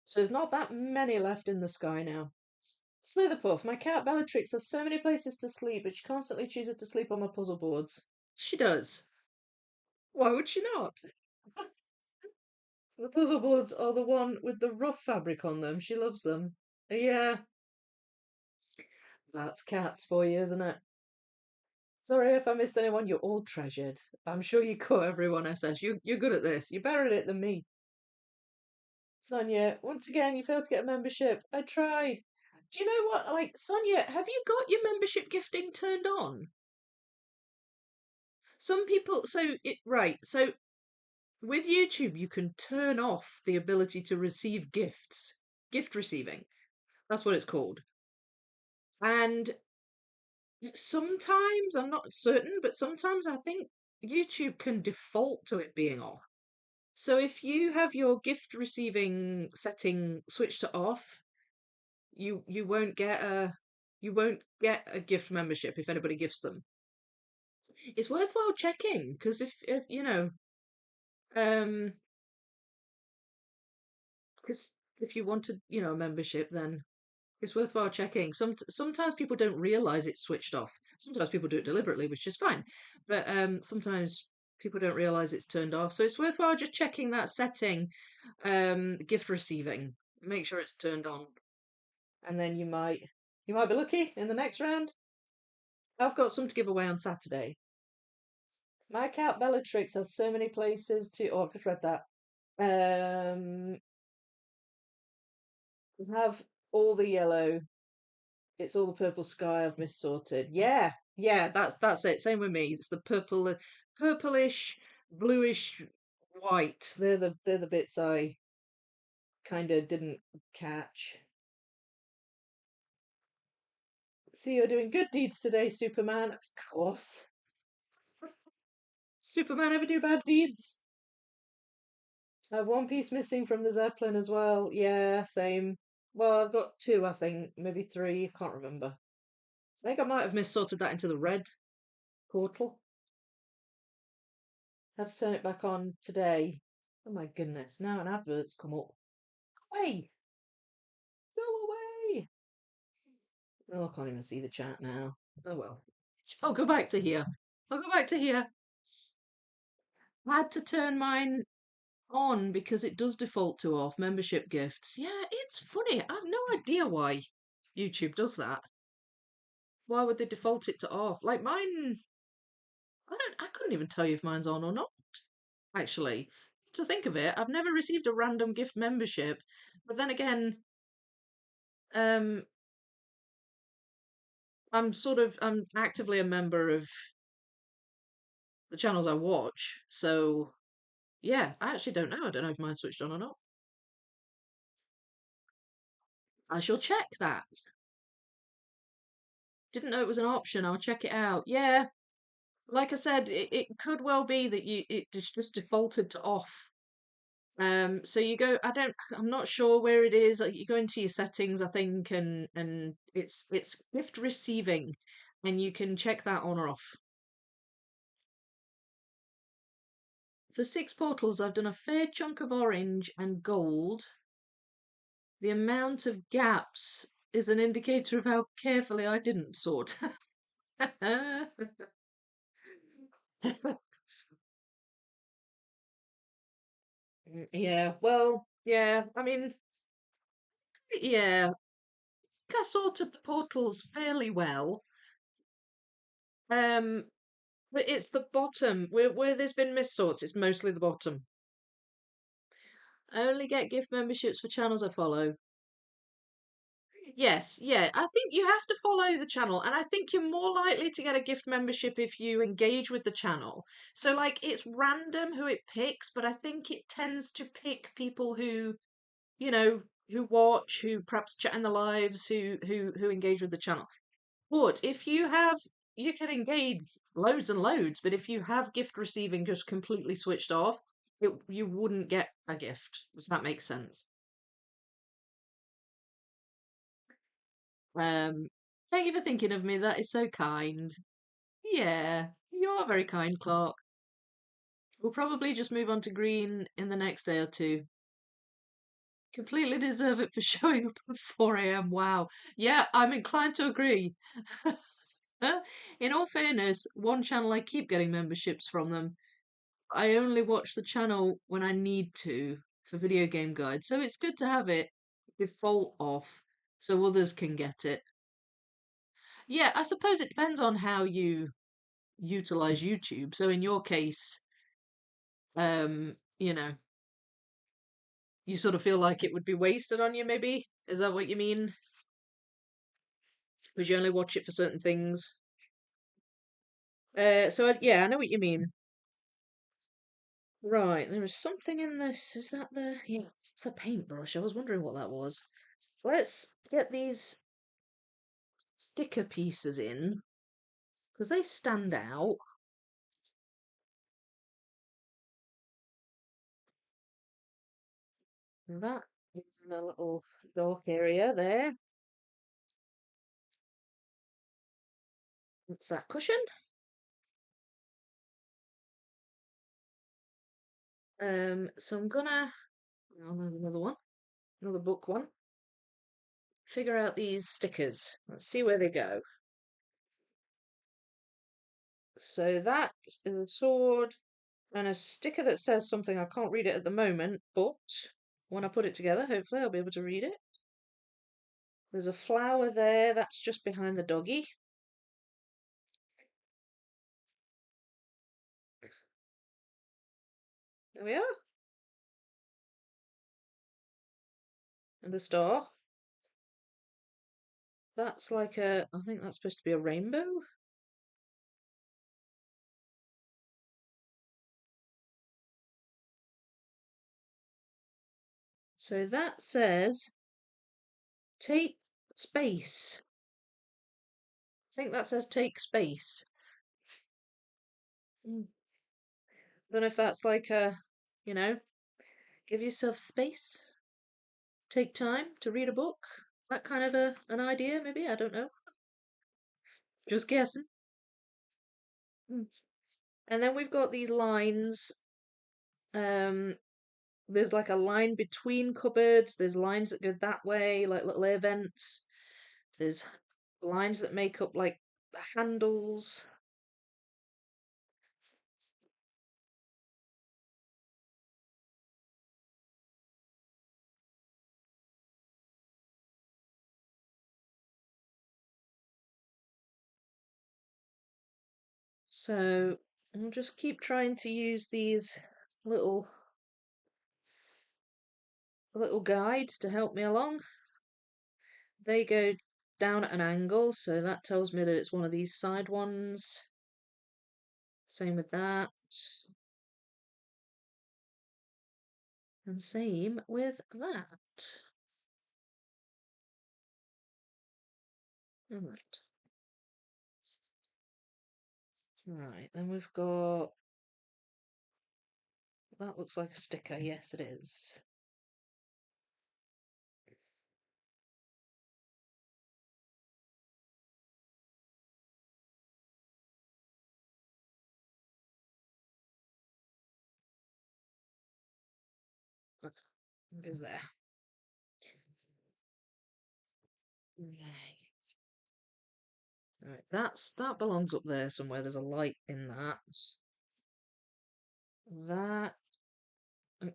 so there's not that many left in the sky now. Slitherpuff, my cat Bellatrix has so many places to sleep, but she constantly chooses to sleep on my puzzle boards. She does. Why would she not? The puzzle boards are the one with the rough fabric on them. She loves them. Yeah, that's cats for you, isn't it? Sorry if I missed anyone. You're all treasured. I'm sure you caught everyone, SS. You're good at this. You're better at it than me. Sonia, once again, you failed to get a membership. I tried. Do you know what? Like, Sonia, have you got your membership gifting turned on? Some people, so with YouTube, you can turn off the ability to receive gifts, gift receiving. That's what it's called. And sometimes, I'm not certain, but sometimes I think YouTube can default to it being off. So if you have your gift receiving setting switched to off, you won't get a gift membership if anybody gifts them. It's worthwhile checking because if you know um because if you wanted a membership, then it's worthwhile checking. Sometimes people don't realize it's switched off. Sometimes people do it deliberately, which is fine. But sometimes people don't realize it's turned off. So it's worthwhile just checking that setting, gift receiving. Make sure it's turned on, and then you might be lucky in the next round. I've got some to give away on Saturday. My cat Bellatrix has so many places to. Oh, I've just read that. Um, have all the yellow. It's all the purple sky I've missorted. Yeah, that's it. Same with me. It's the purplish, bluish, white. They're the bits I kind of didn't catch. See, you're doing good deeds today, Superman. Of course. Superman ever do bad deeds? I have one piece missing from the Zeppelin as well. Yeah, same. Well, I've got two, I think, maybe three. I can't remember. I think I might have missorted that into the red portal. Had to turn it back on today. Oh my goodness, now an advert's come up. Hey, go away! Oh, I can't even see the chat now. Oh well. I'll go back to here. I'll go back to here. I had to turn mine on because it does default to off membership gifts. Yeah, it's funny. I have no idea why YouTube does that. Why would they default it to off? Like mine, I couldn't even tell you if mine's on or not, actually. To think of it, I've never received a random gift membership. But then again, um, I'm actively a member of the channels I watch. So yeah, I actually don't know. I don't know if mine's switched on or not. I shall check that. Didn't know it was an option. I'll check it out. Yeah, like I said, it could well be that it just defaulted to off. So you go. I'm not sure where it is. You go into your settings, I think, and it's gift receiving, and you can check that on or off. For 6 portals, I've done a fair chunk of orange and gold. The amount of gaps is an indicator of how carefully I didn't sort. Yeah, well, yeah, I mean, yeah, I think I sorted the portals fairly well. Um, but it's the bottom where there's been missorts. It's mostly the bottom. I only get gift memberships for channels I follow. Yes, yeah. I think you have to follow the channel, and I think you're more likely to get a gift membership if you engage with the channel. So, like, it's random who it picks, but I think it tends to pick people who who watch, who perhaps chat in the lives, who engage with the channel. But if you can engage loads and loads, but if you have gift receiving just completely switched off, you wouldn't get a gift. Does that make sense? Um, Thank you for thinking of me. That is so kind. Yeah, you are very kind, Clark. We'll probably just move on to green in the next day or two. Completely deserve it for showing up at 4 a.m. Wow. Yeah, I'm inclined to agree. In all fairness, one channel I keep getting memberships from them. I only watch the channel when I need to for video game guides, so it's good to have it default off so others can get it. Yeah, I suppose it depends on how you utilize YouTube. So in your case, you know, you sort of feel like it would be wasted on you, maybe? Is that what you mean? Because you only watch it for certain things. Yeah, I know what you mean. Right, there is something in this. Is that the... Yes, it's a paintbrush. I was wondering what that was. Let's get these sticker pieces in, because they stand out. And that is in a little dark area there. What's that cushion? So I'm gonna... Oh, there's another one. Another book one. Figure out these stickers. Let's see where they go. So that is a sword and a sticker that says something. I can't read it at the moment, but when I put it together, hopefully I'll be able to read it. There's a flower there. That's just behind the doggy. There we are. And a star. That's like I think that's supposed to be a rainbow. So that says take space. I think that says take space. Mm. Don't know if that's like you know, give yourself space, take time to read a book. That kind of an idea, maybe. I don't know. Just guessing. Mm. And then we've got these lines. Um, there's like a line between cupboards. There's lines that go that way, like little air vents. There's lines that make up like the handles. So I'll just keep trying to use these little little guides to help me along. They go down at an angle, so that tells me that it's one of these side ones. Same with that. And same with that. And that. Right, then we've got... That looks like a sticker. Yes, it is. It goes there. Right. Right, that belongs up there somewhere. There's a light in that. That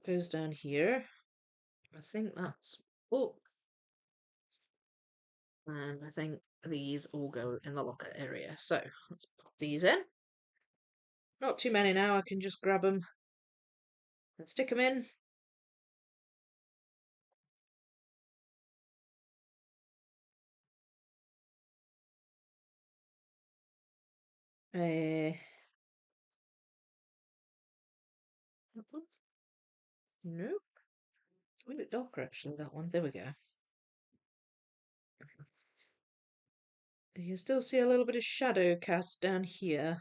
goes down here. I think that's book. And I think these all go in the locker area. So let's pop these in. Not too many now. I can just grab them and stick them in. Uh, that one? Nope. a wee bit darker actually, that one. There we go. You can still see a little bit of shadow cast down here.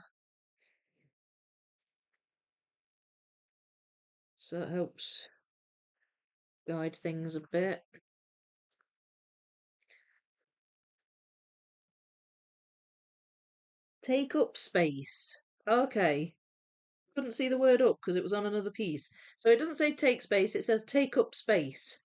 So that helps guide things a bit. Take up space. Okay. Couldn't see the word up because it was on another piece. So it doesn't say take space, it says take up space.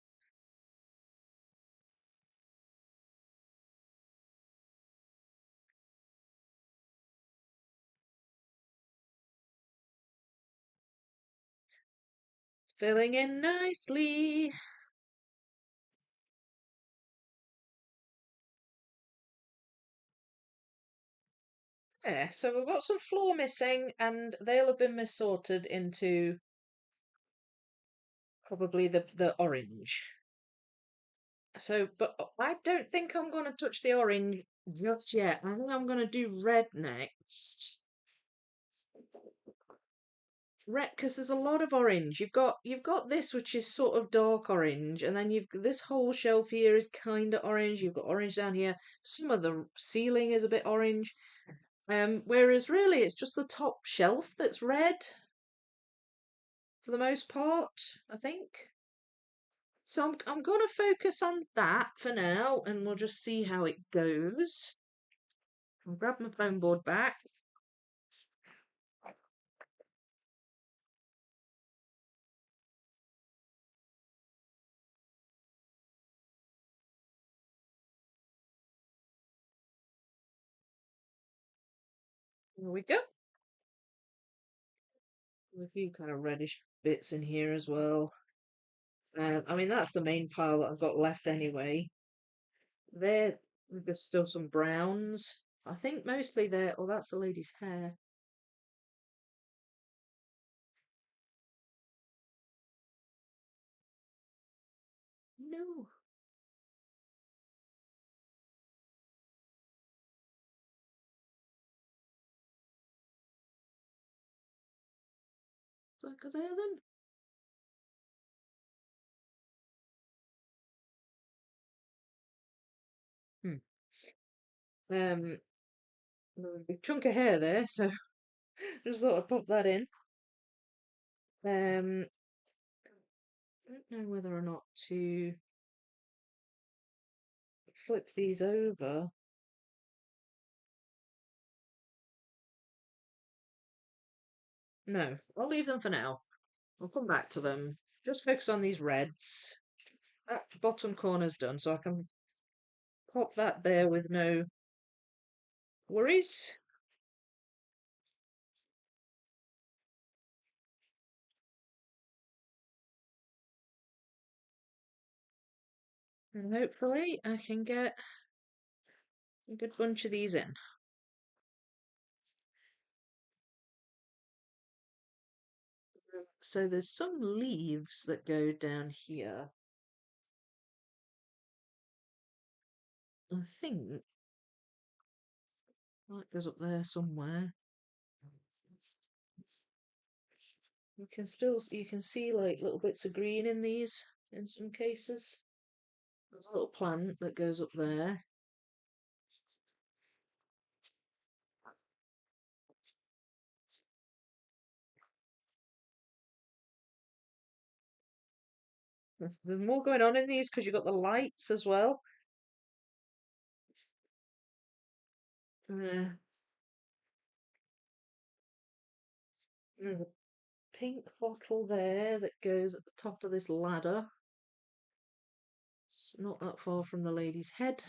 Filling in nicely. Yeah, so we've got some floor missing and they'll have been missorted into probably the orange. So, but I don't think I'm going to touch the orange just yet. I think I'm going to do red next. Red, because there's a lot of orange. You've got this which is sort of dark orange, and then you've this whole shelf here is kind of orange. You've got orange down here. Some of the ceiling is a bit orange. Whereas really it's just the top shelf that's red for the most part, I think. So I'm going to focus on that for now, and we'll just see how it goes. I'll grab my foam board back. There we go. A few kind of reddish bits in here as well. I mean, that's the main pile that I've got left anyway. There's still some browns. I think mostly they're. Oh, that's the lady's hair. No, like are there then? Hmm. Um, there's a big chunk of hair there, so just thought I'd pop that in. I don't know whether or not to flip these over. No, I'll leave them for now. I'll come back to them. Just focus on these reds. That bottom corner's done, so I can pop that there with no worries. And hopefully I can get a good bunch of these in. So there's some leaves that go down here. I think that goes up there somewhere. You can see like little bits of green in these in some cases. There's a little plant that goes up there. There's more going on in these because you've got the lights as well. Uh, there's a pink bottle there that goes at the top of this ladder. It's not that far from the lady's head.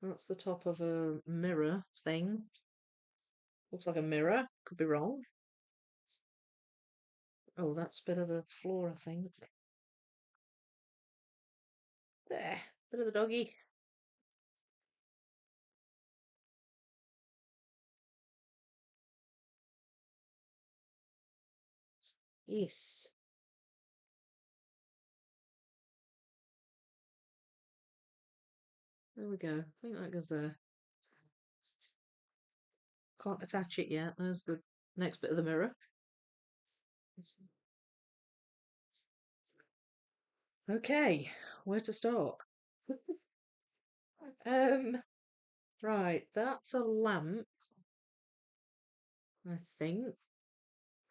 That's the top of a mirror thing. Looks like a mirror. Could be wrong. Oh, that's a bit of the floor, I think. There. Bit of the doggy. Yes. There we go. I think that goes there. can't attach it yet. There's the next bit of the mirror. Okay, where to start? Um, right, that's a lamp, I think.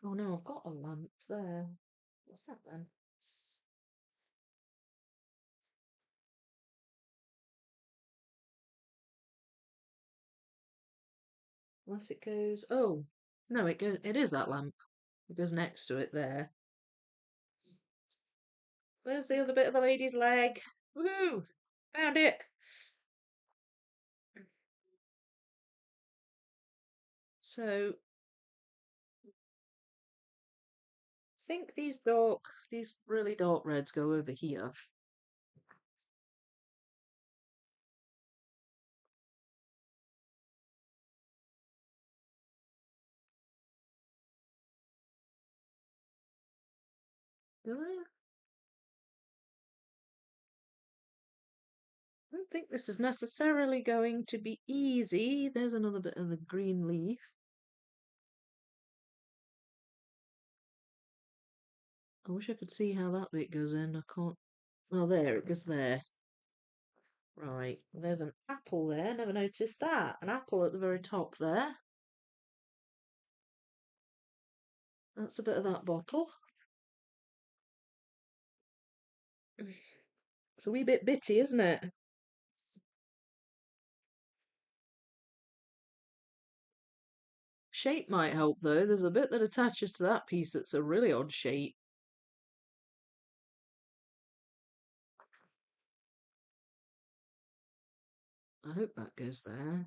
Oh no, I've got a lamp there. What's that then? Unless it goes. Oh, no, it goes. It is that lamp. It goes next to it there. Where's the other bit of the lady's leg? Woohoo! Found it. So, I think these really dark reds go over here. Do they? I don't think this is necessarily going to be easy. There's another bit of the green leaf. I wish I could see how that bit goes in. I can't. Oh, there, it goes there. Right, there's an apple there. Never noticed that. An apple at the very top there. That's a bit of that bottle. It's a wee bit bitty, isn't it? Shape might help though. There's a bit that attaches to that piece that's a really odd shape. I hope that goes there.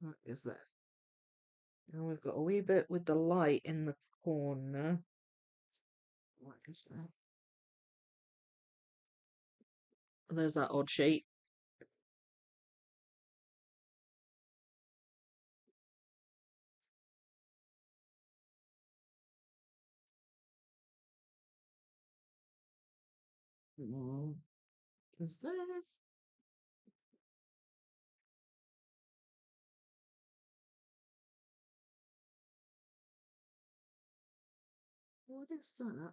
That goes there. Now we've got a wee bit with the light in the corner. What is that? There's that odd shape. Oh, is this? What is that?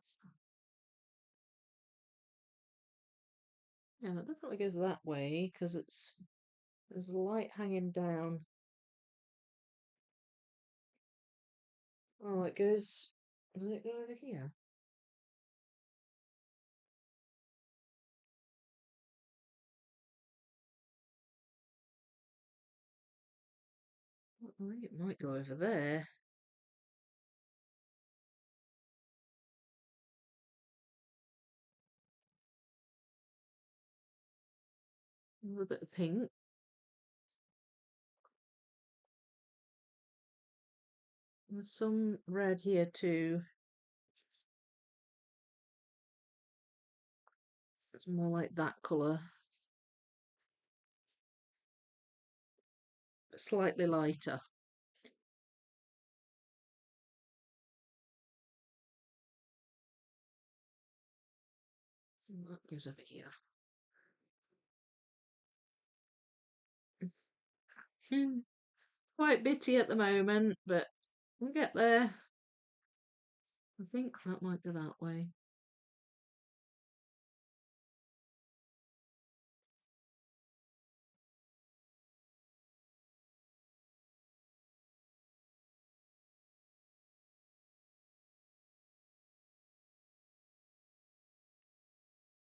Yeah, that definitely goes that way because there's light hanging down. Oh, it goes. Does it go over here? I think it might go over there. A little bit of pink. There's some red here too. It's more like that colour. Slightly lighter. And that goes over here. Hmm. Quite bitty at the moment, but we'll get there. I think that might go that way.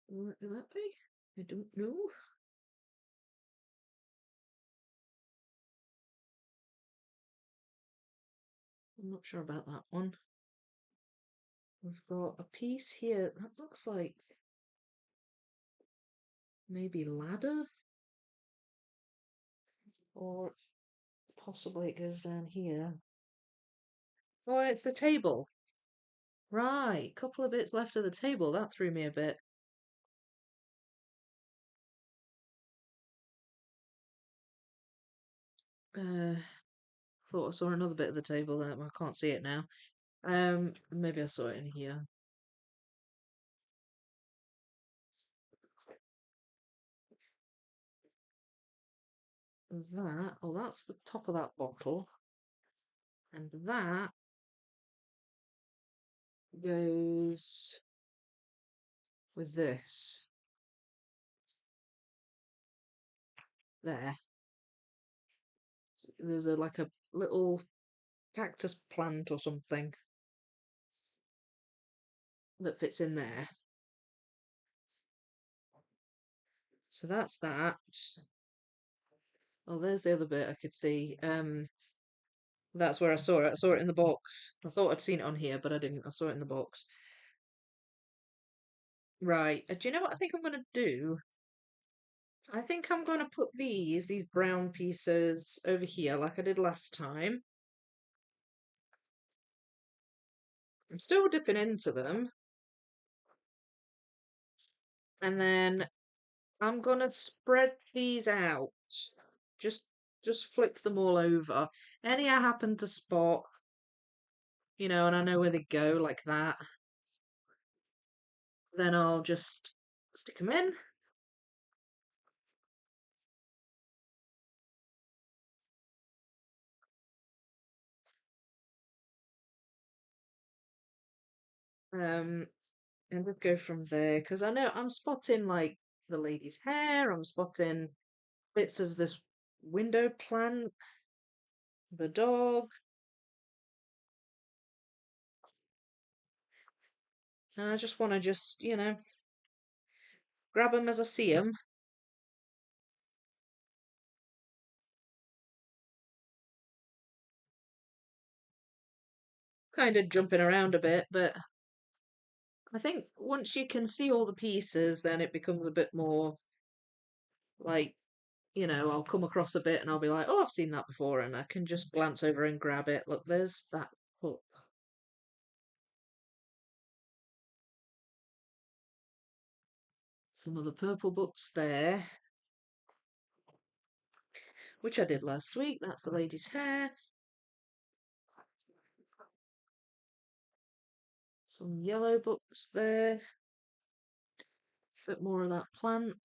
Will it go that way? I don't know. I'm not sure about that one. We've got a piece here that looks like maybe ladder, or possibly it goes down here. Oh, it's the table. Right, couple of bits left of the table. That threw me a bit. Thought I saw another bit of the table there, but I can't see it now. Maybe I saw it in here. that. Oh, that's the top of that bottle. And that goes with this. There. There's like a little cactus plant or something that fits in there. So that's that. Oh, there's the other bit I could see. That's where I saw it. I saw it in the box. I thought I'd seen it on here, but I didn't. I saw it in the box. Right. Do you know what I think I'm going to do? I think I'm going to put these brown pieces over here like I did last time. I'm still dipping into them. And then I'm going to spread these out. Just just flip them all over. Any I happen to spot, and I know where they go like that, then I'll just stick them in. Um, and we'll go from there because I know I'm spotting like the lady's hair, I'm spotting bits of this window plant, the dog, and I just want to grab them as I see them. Kind of jumping around a bit, but I think once you can see all the pieces, then it becomes a bit more like, I'll come across a bit and I'll be like, oh, I've seen that before, and I can just glance over and grab it. Look, there's that pup. Some of the purple books there, which I did last week. That's the lady's hair. Some yellow books there. A bit more of that plant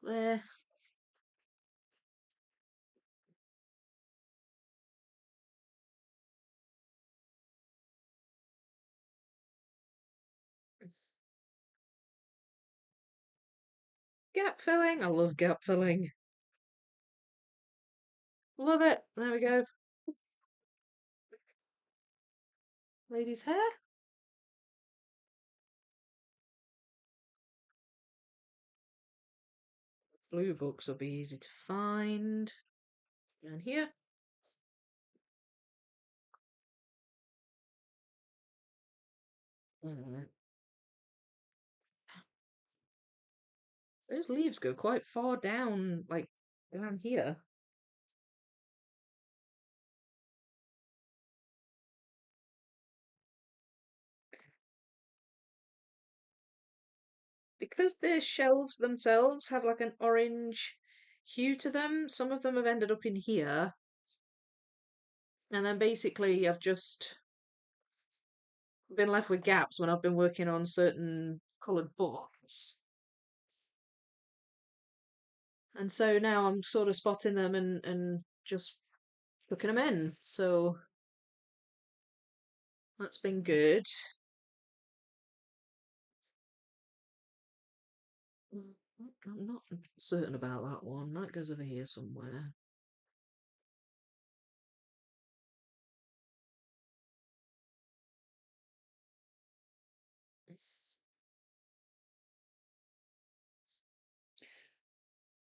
there. Gap filling. I love gap filling. Love it. There we go. Lady's hair. Blue books will be easy to find. Down here. Mm. Those leaves go quite far down, like down here. Because the shelves themselves have like an orange hue to them, some of them have ended up in here. And then basically I've just been left with gaps when I've been working on certain coloured books. And so now I'm sort of spotting them and just looking them in. So that's been good. I'm not certain about that one. That goes over here somewhere.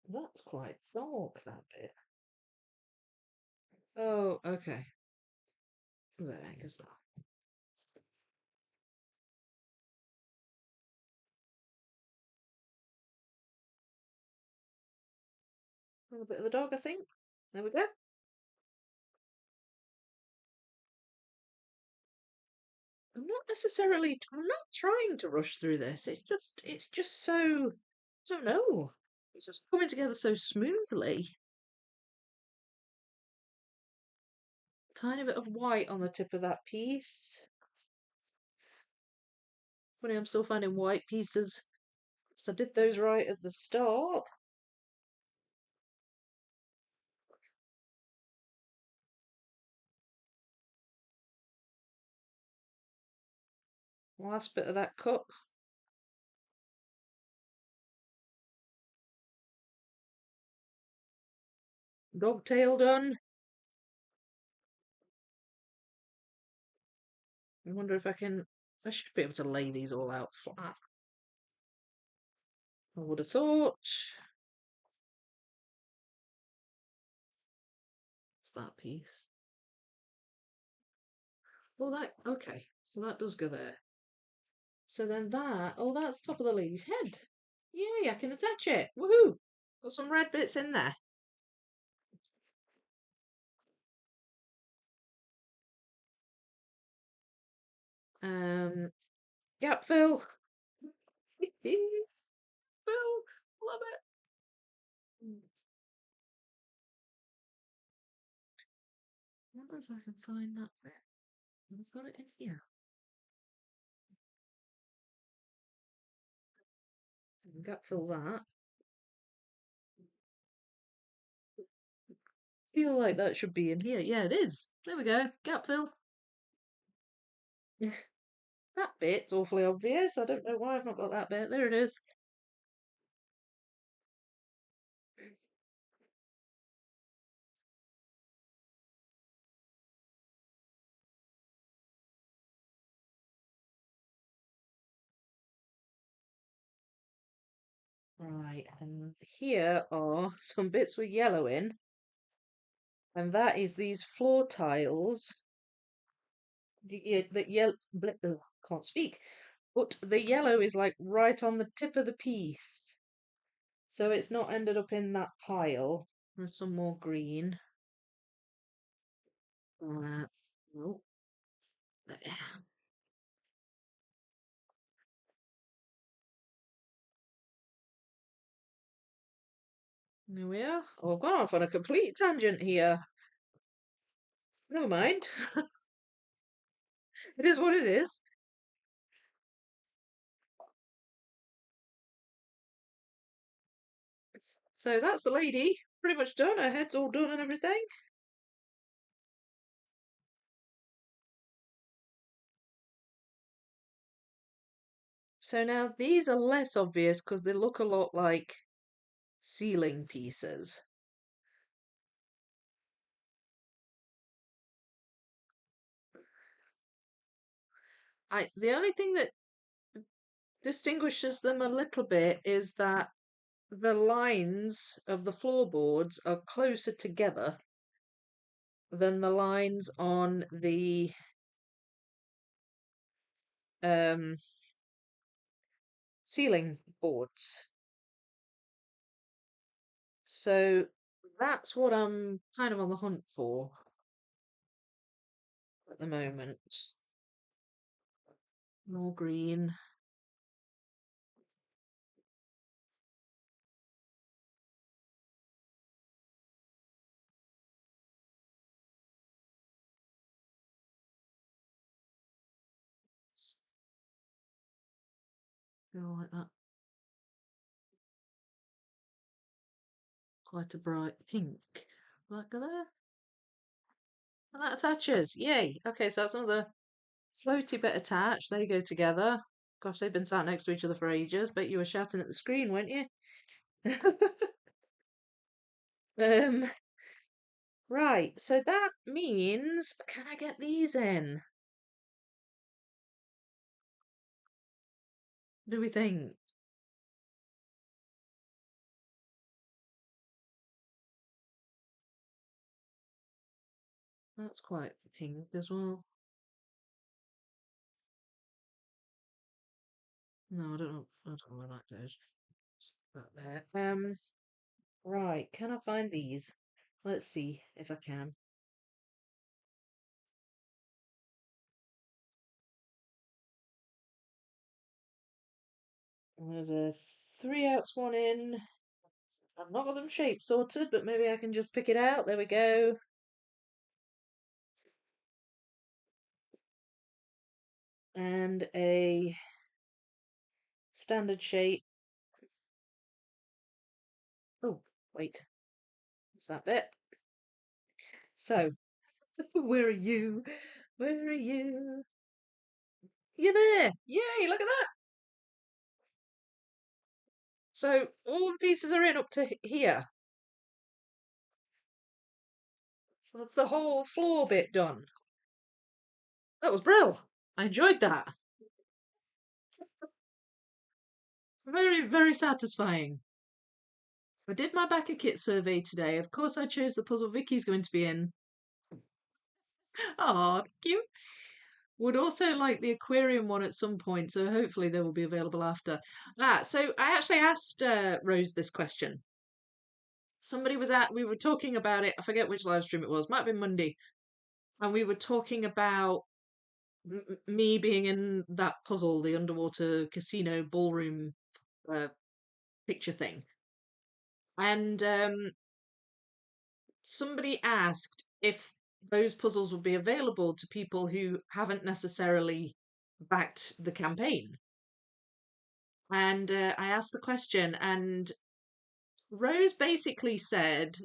That's quite dark, that bit. Oh, okay. There goes that. A little bit of the dog, I think. There we go. I'm not trying to rush through this. It's just so, I don't know. It's just coming together so smoothly. Tiny bit of white on the tip of that piece. Funny, I'm still finding white pieces. So I did those right at the start. Last bit of that cut. Dovetail done. I wonder if I can. I should be able to lay these all out flat. I would have thought. It's that piece. Oh, that. Okay. So that does go there. So then that. Oh, that's top of the lady's head. Yay, I can attach it. Woohoo! Got some red bits in there. Um, gap fill. Fill. Love it. I wonder if I can find that bit. I've got it in here. Gap fill that. Feel like that should be in here. Yeah, it is. There we go. Gap fill. That bit's awfully obvious. I don't know why I've not got that bit. There it is. Right, and here are some bits with yellow in, and that is these floor tiles. That yellow, can't speak, but the yellow is like right on the tip of the piece, so it's not ended up in that pile. There's some more green. Oh, there. There we are. Oh, I've gone off on a complete tangent here. Never mind. It is what it is. So that's the lady. Pretty much done. Her head's all done and everything. So now these are less obvious because they look a lot like ceiling pieces. The only thing that distinguishes them a little bit is that the lines of the floorboards are closer together than the lines on the um, ceiling boards. So that's what I'm kind of on the hunt for at the moment. More green. Go like that. Quite a bright pink. Like there. And that attaches. Yay. Okay, so that's another floaty bit attached. They go together. Gosh, they've been sat next to each other for ages. Bet you were shouting at the screen, weren't you? um, right, so that means, can I get these in? Do we think? That's quite pink as well. No, I don't know. I don't know where that goes. Just that there. Right, can I find these? Let's see if I can. There's a 3/8 one in. I've not got them shape sorted, but maybe I can just pick it out. There we go. And a standard shape. Oh, wait. What's that bit? So, where are you? Where are you? You're there. Yay, look at that. So all the pieces are in up to here. That's the whole floor bit done. That was brill. I enjoyed that. Very, very satisfying. I did my back a kit survey today. Of course, I chose the puzzle Vicky's going to be in. Oh, thank you. Would also like the aquarium one at some point, so hopefully they will be available after. So I actually asked Rose this question. We were talking about it. I forget which live stream it was. Might have been Monday, and we were talking about me being in that puzzle, the underwater casino ballroom uh, picture thing, and somebody asked if those puzzles would be available to people who haven't necessarily backed the campaign. And I asked the question, and Rose basically said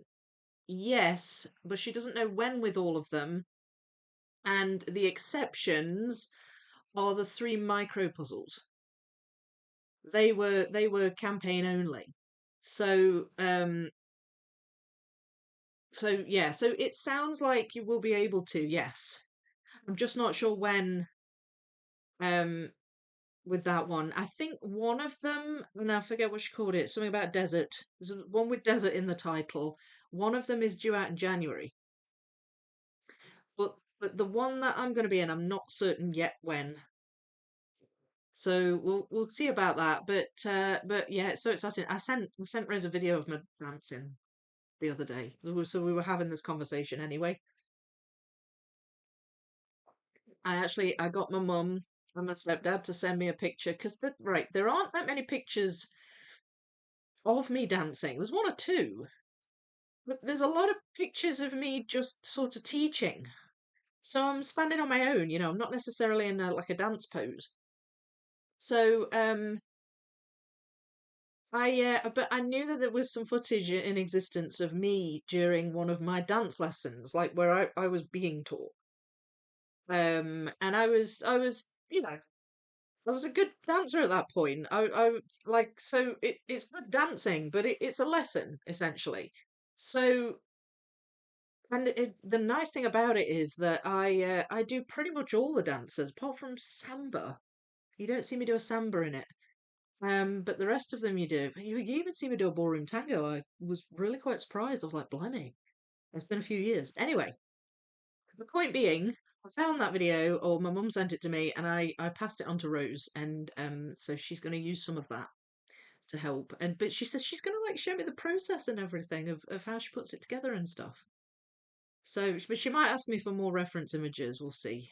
yes, but she doesn't know when with all of them. And the exceptions are the three micro puzzles. They were campaign only. So so it sounds like you will be able to, yes. I'm just not sure when um with that one. I think one of them, and I forget what she called it, something about desert. There's one with desert in the title. One of them is due out in January. But the one that I'm going to be in, I'm not certain yet when. So we'll see about that. But yeah, it's so exciting. I sent Rose a video of my dancing the other day. So we were having this conversation anyway. I got my mum and my stepdad to send me a picture because there aren't that many pictures of me dancing. There's one or two, but there's a lot of pictures of me just sort of teaching. So I'm standing on my own, I'm not necessarily in like a dance pose. So but I knew that there was some footage in existence of me during one of my dance lessons, like where I was being taught. And I was a good dancer at that point. It's good dancing, but it's a lesson essentially. So, and the nice thing about it is that I do pretty much all the dances apart from samba. You don't see me do a samba in it. But the rest of them you do. You even see me do a ballroom tango. I was really quite surprised. I was like, blimey, it's been a few years. Anyway, the point being, I found that video, or my mum sent it to me, and I passed it on to Rose, and so she's going to use some of that to help. But she says she's going to like show me the process and everything of how she puts it together and stuff. So, but she might ask me for more reference images. We'll see.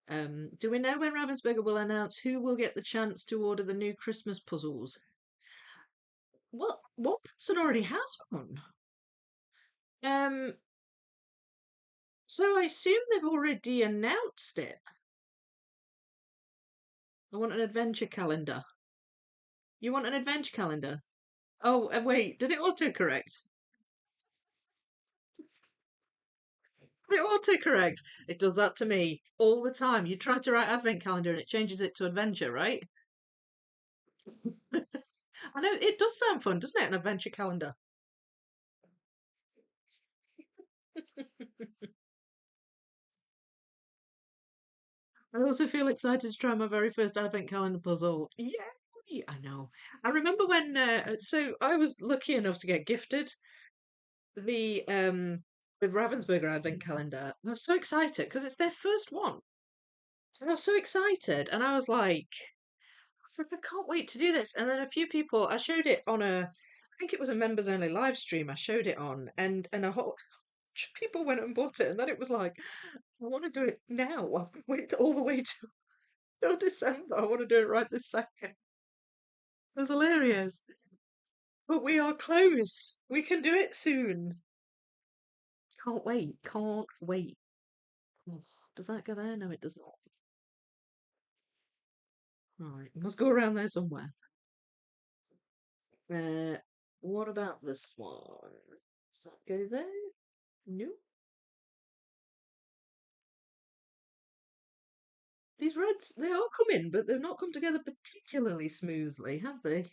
Do we know when Ravensburger will announce who will get the chance to order the new Christmas puzzles? Well, one person already has one. Um, so I assume they've already announced it. I want an adventure calendar. You want an adventure calendar? Oh, wait, did it autocorrect? Did it autocorrect? It does that to me all the time. You try to write advent calendar and it changes it to adventure, right? I know, it does sound fun, doesn't it? An adventure calendar. I also feel excited to try my very first advent calendar puzzle. Yay! I know. I remember when, so I was lucky enough to get gifted the Ravensburger advent calendar. And I was so excited because it's their first one. And I was so excited, and I can't wait to do this. And then a few people, I showed it on I think it was a members only live stream. I showed it on, and a whole bunch of people went and bought it. And then it was like, I want to do it now. I've waited all the way till December. I want to do it right this second. It was hilarious. But we are close. We can do it soon. Can't wait. Can't wait. Oh, does that go there? No, it does not. Right, must go around there somewhere. Uh, what about this one? Does that go there? No. These reds, they are coming, but they've not come together particularly smoothly, have they?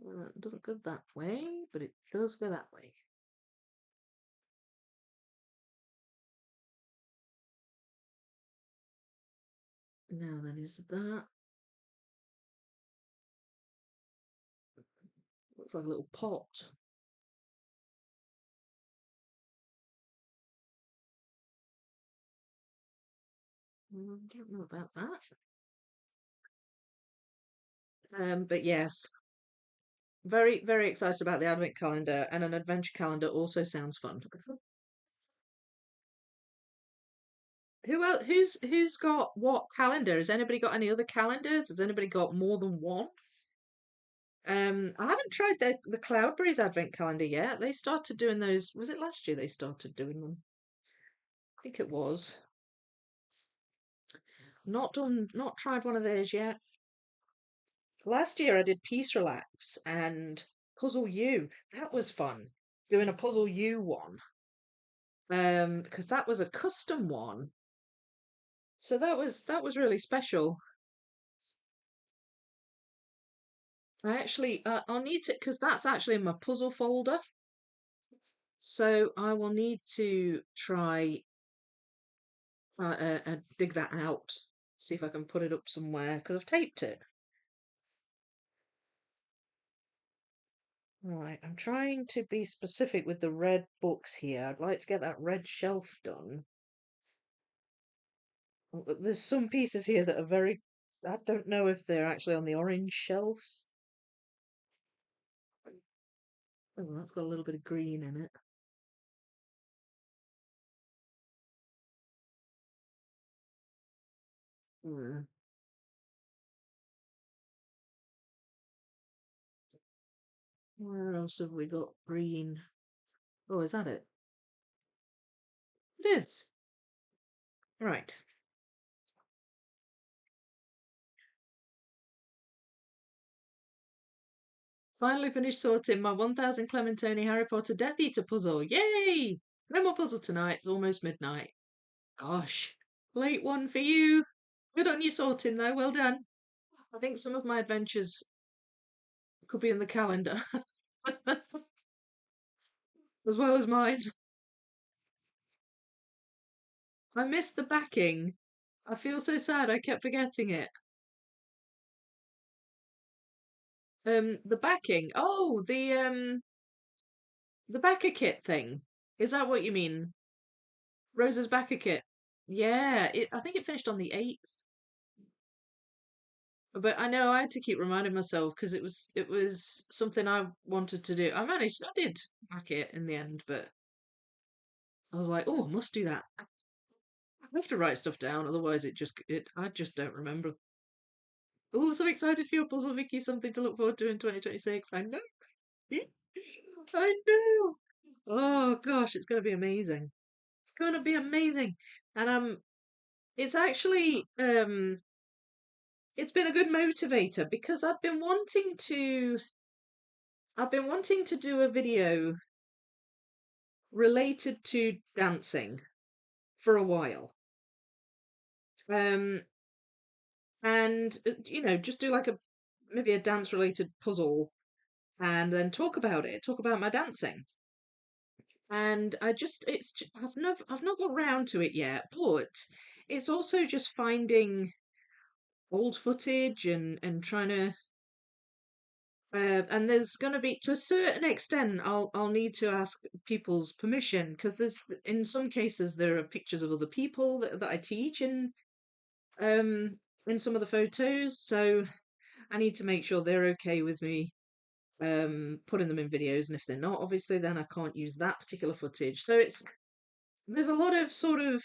It doesn't go that way, but it does go that way. Now then, is that... Looks like a little pot. I don't know about that. But yes, very, very excited about the advent calendar, and an adventure calendar also sounds fun. Who else? Who's got what calendar? Has anybody got any other calendars? Has anybody got more than one? I haven't tried the Cloudberries advent calendar yet. They started doing those. Was it last year they started doing them? I think it was. Not tried one of those yet. Last year I did Peace Relax and Puzzle U. That was fun. Doing a Puzzle U one. Because that was a custom one. So that was really special. I'll need to, because that's actually in my puzzle folder. So I will need to try dig that out, see if I can put it up somewhere because I've taped it. Right, I'm trying to be specific with the red books here. I'd like to get that red shelf done. There's some pieces here that are very, I don't know if they're actually on the orange shelf. Oh, that's got a little bit of green in it. Hmm. Where else have we got green? Oh, is that it? It is. Right. Finally finished sorting my 1000 Clementine Harry Potter Death Eater puzzle. Yay! No more puzzle tonight. It's almost midnight. Gosh. Late one for you. Good on you sorting though. Well done. I think some of my adventures could be in the calendar as well as mine. I missed the backing. I feel so sad. I kept forgetting it. The backing. Oh, the backer kit thing. Is that what you mean? Rosa's backer kit. Yeah, I think it finished on the 8th. But I know I had to keep reminding myself because it was something I wanted to do. I did back it in the end, but I was like, oh, I must do that. I have to write stuff down, otherwise I just don't remember. Oh, so excited for your puzzle, Vicky! Something to look forward to in 2026. I know. I know. Oh gosh, it's going to be amazing. It's going to be amazing, and it's actually it's been a good motivator because I've been wanting to do a video related to dancing for a while. Um, and just do like maybe a dance related puzzle and then talk about my dancing. And I've not got round to it yet, but it's also just finding old footage and trying to and there's going to be, to a certain extent, I'll need to ask people's permission because there's, in some cases, there are pictures of other people that I teach um in some of the photos, so I need to make sure they're okay with me putting them in videos, and if they're not, obviously, then I can't use that particular footage. So there's a lot of sort of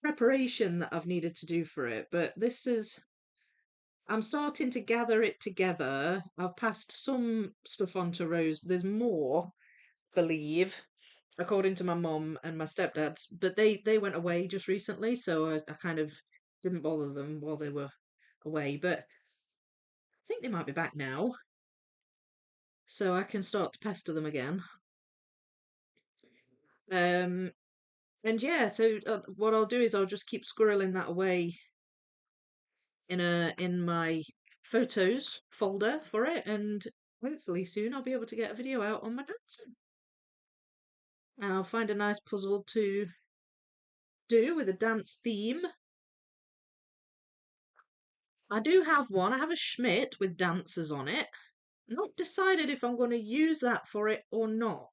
preparation that I've needed to do for it, but I'm starting to gather it together. I've passed some stuff on to Rose. There's more, believe, according to my mum and my stepdads, but they went away just recently, so I kind of didn't bother them while they were away. But I think they might be back now, so I can start to pester them again. Um, And yeah, so what I'll do is I'll just keep squirreling that away in my photos folder for it, and hopefully soon I'll be able to get a video out on my dancing. And I'll find a nice puzzle to do with a dance theme. I do have one. I have a Schmidt with dancers on it. Not decided if I'm going to use that for it or not.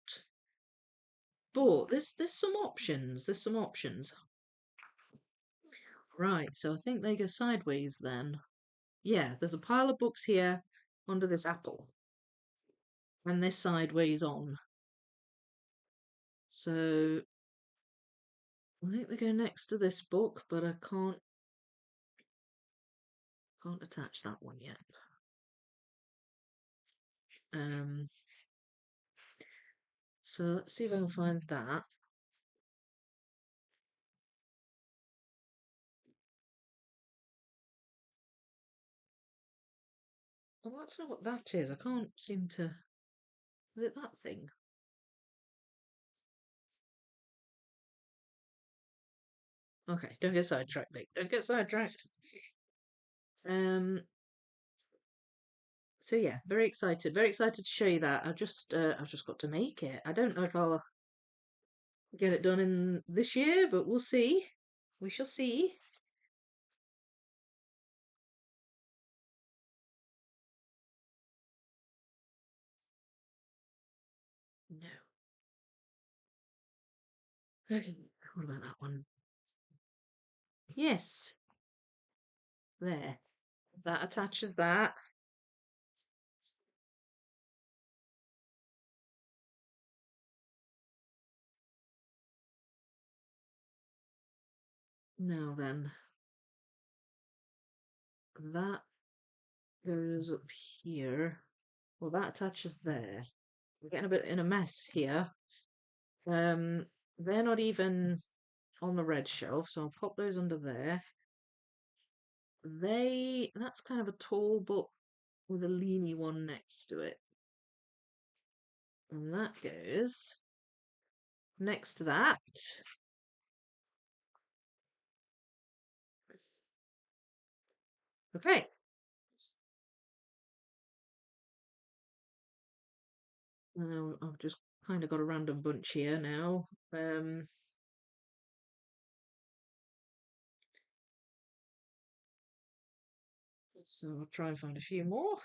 But there's some options. There's some options. Right, so I think they go sideways then. Yeah, there's a pile of books here under this apple. And this sideways on. So I think they go next to this book, but I can't attach that one yet. Um, so let's see if I can find that. Well, that's not what that is. I can't seem to. Is it that thing? Okay, don't get sidetracked, mate. Don't get sidetracked. Um. So yeah, very excited. Very excited to show you that. I've just got to make it. I don't know if I'll get it done in this year, but we'll see. We shall see. No. Okay. What about that one? Yes. There. That attaches that. Now then, that goes up here. Well, that attaches there. We're getting a bit in a mess here. Um, they're not even on the red shelf, so I'll pop those under there. That's kind of a tall book with a leany one next to it. And that goes next to that. Okay. Now I've just kind of got a random bunch here now. So I'll try and find a few more.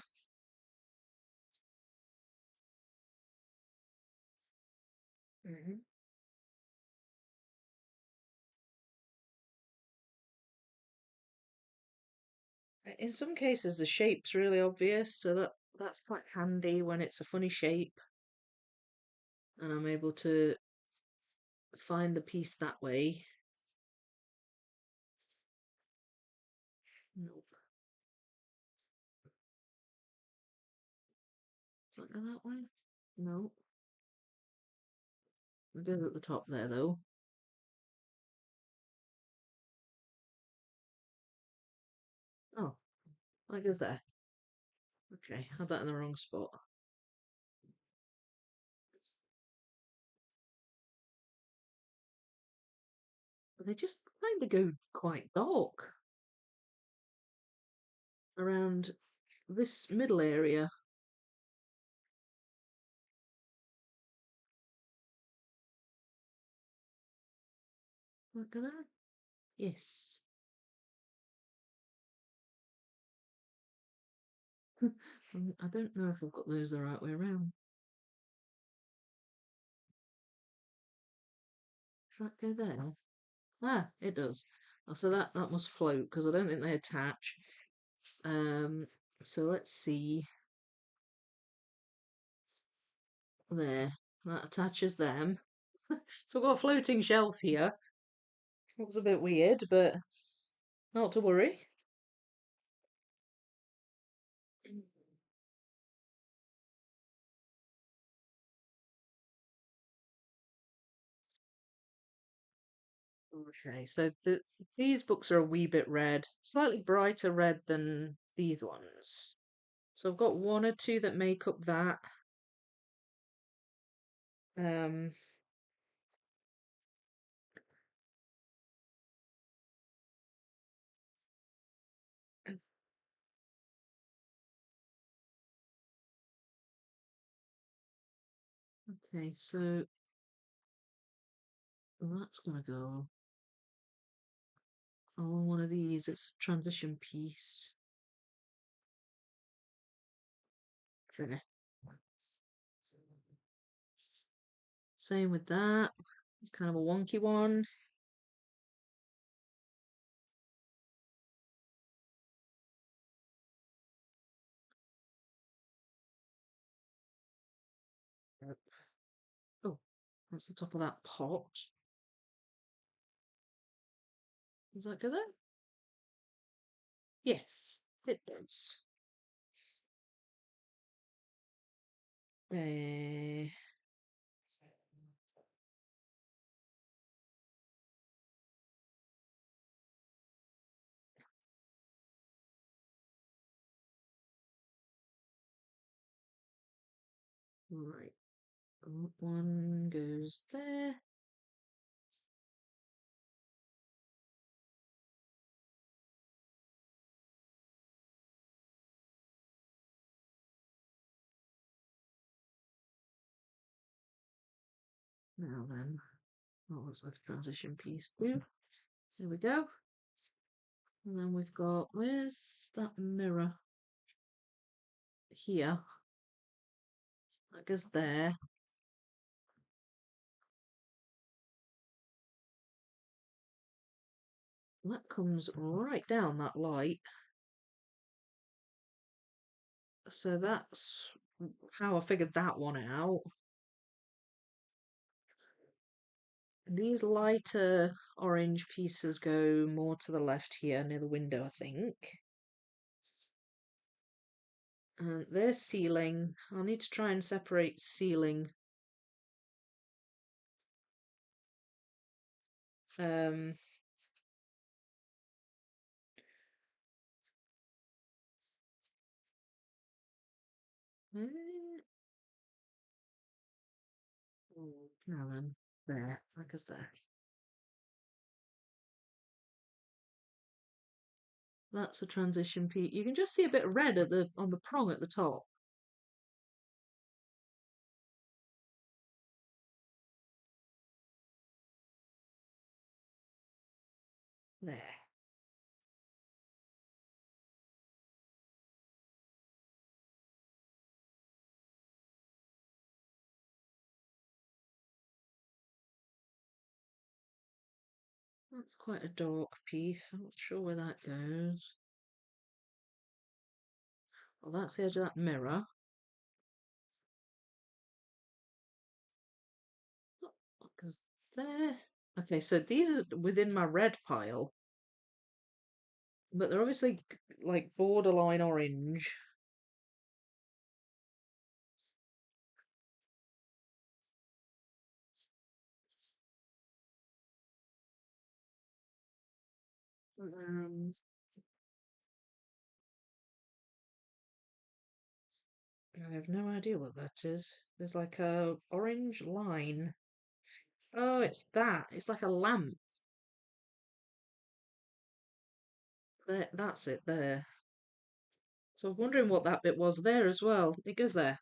Mhm. In some cases, the shape's really obvious, so that's quite handy when it's a funny shape, and I'm able to find the piece that way. Nope. Does that go that way? No. It goes at the top there, though. Oh, that goes there. Okay, had that in the wrong spot. But they just kind of go quite dark around this middle area. Look at that. Yes. I don't know if I've got those the right way around. Does that go there? Ah, it does. Oh, so that must float because I don't think they attach. Um, so let's see. There, that attaches them. So I've got a floating shelf here. It was a bit weird, but not to worry. Okay, so these books are a wee bit red, slightly brighter red than these ones. So I've got one or two that make up that. Um, Okay, so that's gonna go on one of these. It's a transition piece. There. Same with that. It's kind of a wonky one. Yep. Oh, that's the top of that pot. Does that go there? Yes, it does. Uh, right. One goes there. Now then, what looks like a transition piece too. There we go. And then we've got, where's that mirror? Here. That goes there. That comes right down that light. So that's how I figured that one out. These lighter orange pieces go more to the left here near the window, I think. And there's ceiling. I'll need to try and separate ceiling. Um, eh, now then, there, that goes there. That's a transition piece. You can just see a bit of red at the on the prong at the top. There. That's quite a dark piece. I'm not sure where that goes. Well, that's the edge of that mirror. What goes there? Okay, so these are within my red pile, but they're obviously like borderline orange. Um, I have no idea what that is. There's like a orange line. Oh, it's that. It's like a lamp. There, that's it there. So I'm wondering what that bit was there as well. It goes there.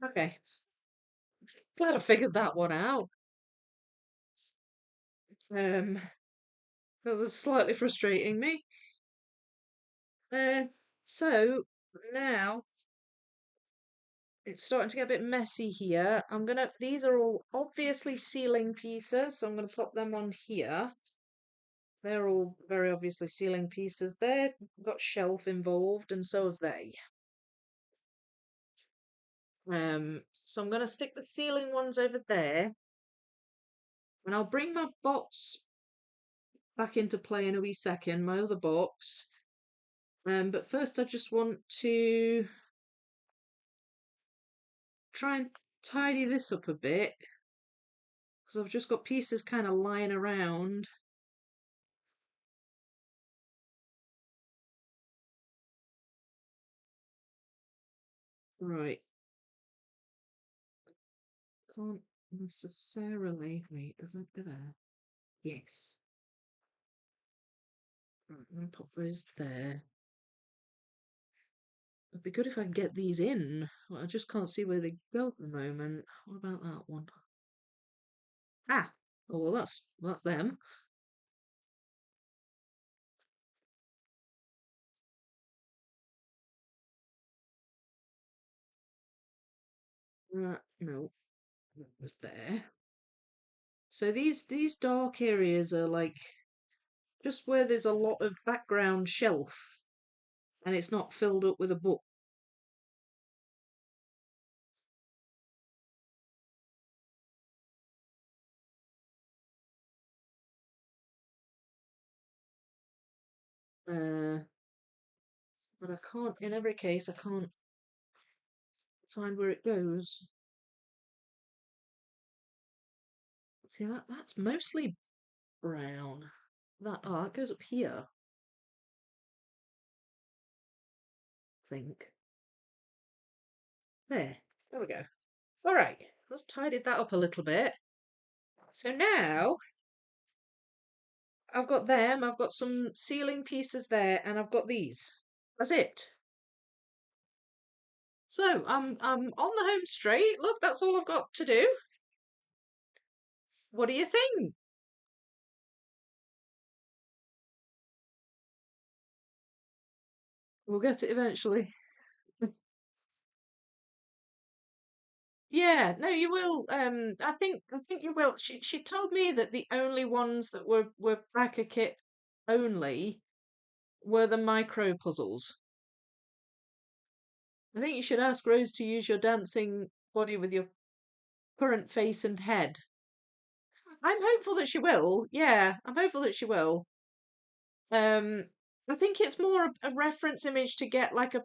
Okay. Glad I figured that one out. That was slightly frustrating me. Uh, so now it's starting to get a bit messy here. These are all obviously ceiling pieces, so I'm gonna pop them on here. They're all very obviously ceiling pieces. They've got shelf involved, and so have they. So I'm gonna stick the ceiling ones over there, and I'll bring my box back into play in a wee second, my other box. But first I just want to try and tidy this up a bit because I've just got pieces kind of lying around. Right, can't necessarily. Wait, does that go there? Yes. Right, I'm gonna pop those there. It'd be good if I can get these in. Well, I just can't see where they go at the moment. What about that one? Ah, oh well, that's them. No, that was there. So these dark areas are like just where there's a lot of background shelf and it's not filled up with a book. Uh, but I can't. In every case, I can't find where it goes. See that's mostly brown. It goes up here. I think there. There we go. All right, let's tidy that up a little bit. So now I've got them. I've got some ceiling pieces there, and I've got these. That's it. So I'm on the home straight. Look, that's all I've got to do. What do you think? We'll get it eventually. Yeah, no, you will. I think you will. She told me that the only ones that were backer kit only were the micro puzzles. I think you should ask Rose to use your dancing body with your current face and head. I'm hopeful that she will. Yeah, I'm hopeful that she will. Um, I think it's more a reference image to get like a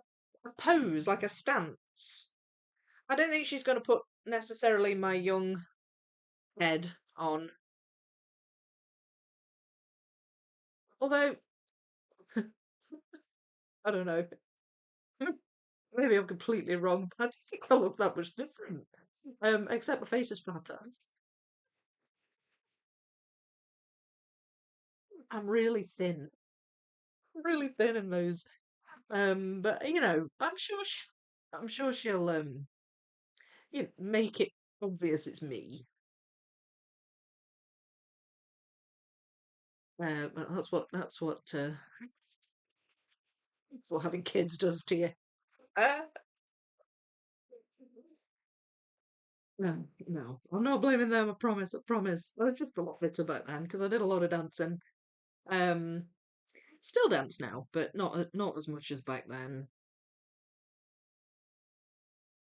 pose, like a stance. I don't think she's going to put necessarily my young head on. Although, I don't know. Maybe I'm completely wrong, but I don't think I look that much different. Except my face is fatter. I'm really thin. Really thin in those. But I'm sure she'll make it obvious it's me. But that's what having kids does to you. Uh, no, no, I'm not blaming them. I promise. I promise. I was just a lot fitter back then because I did a lot of dancing. Um, Still dance now, but not as much as back then.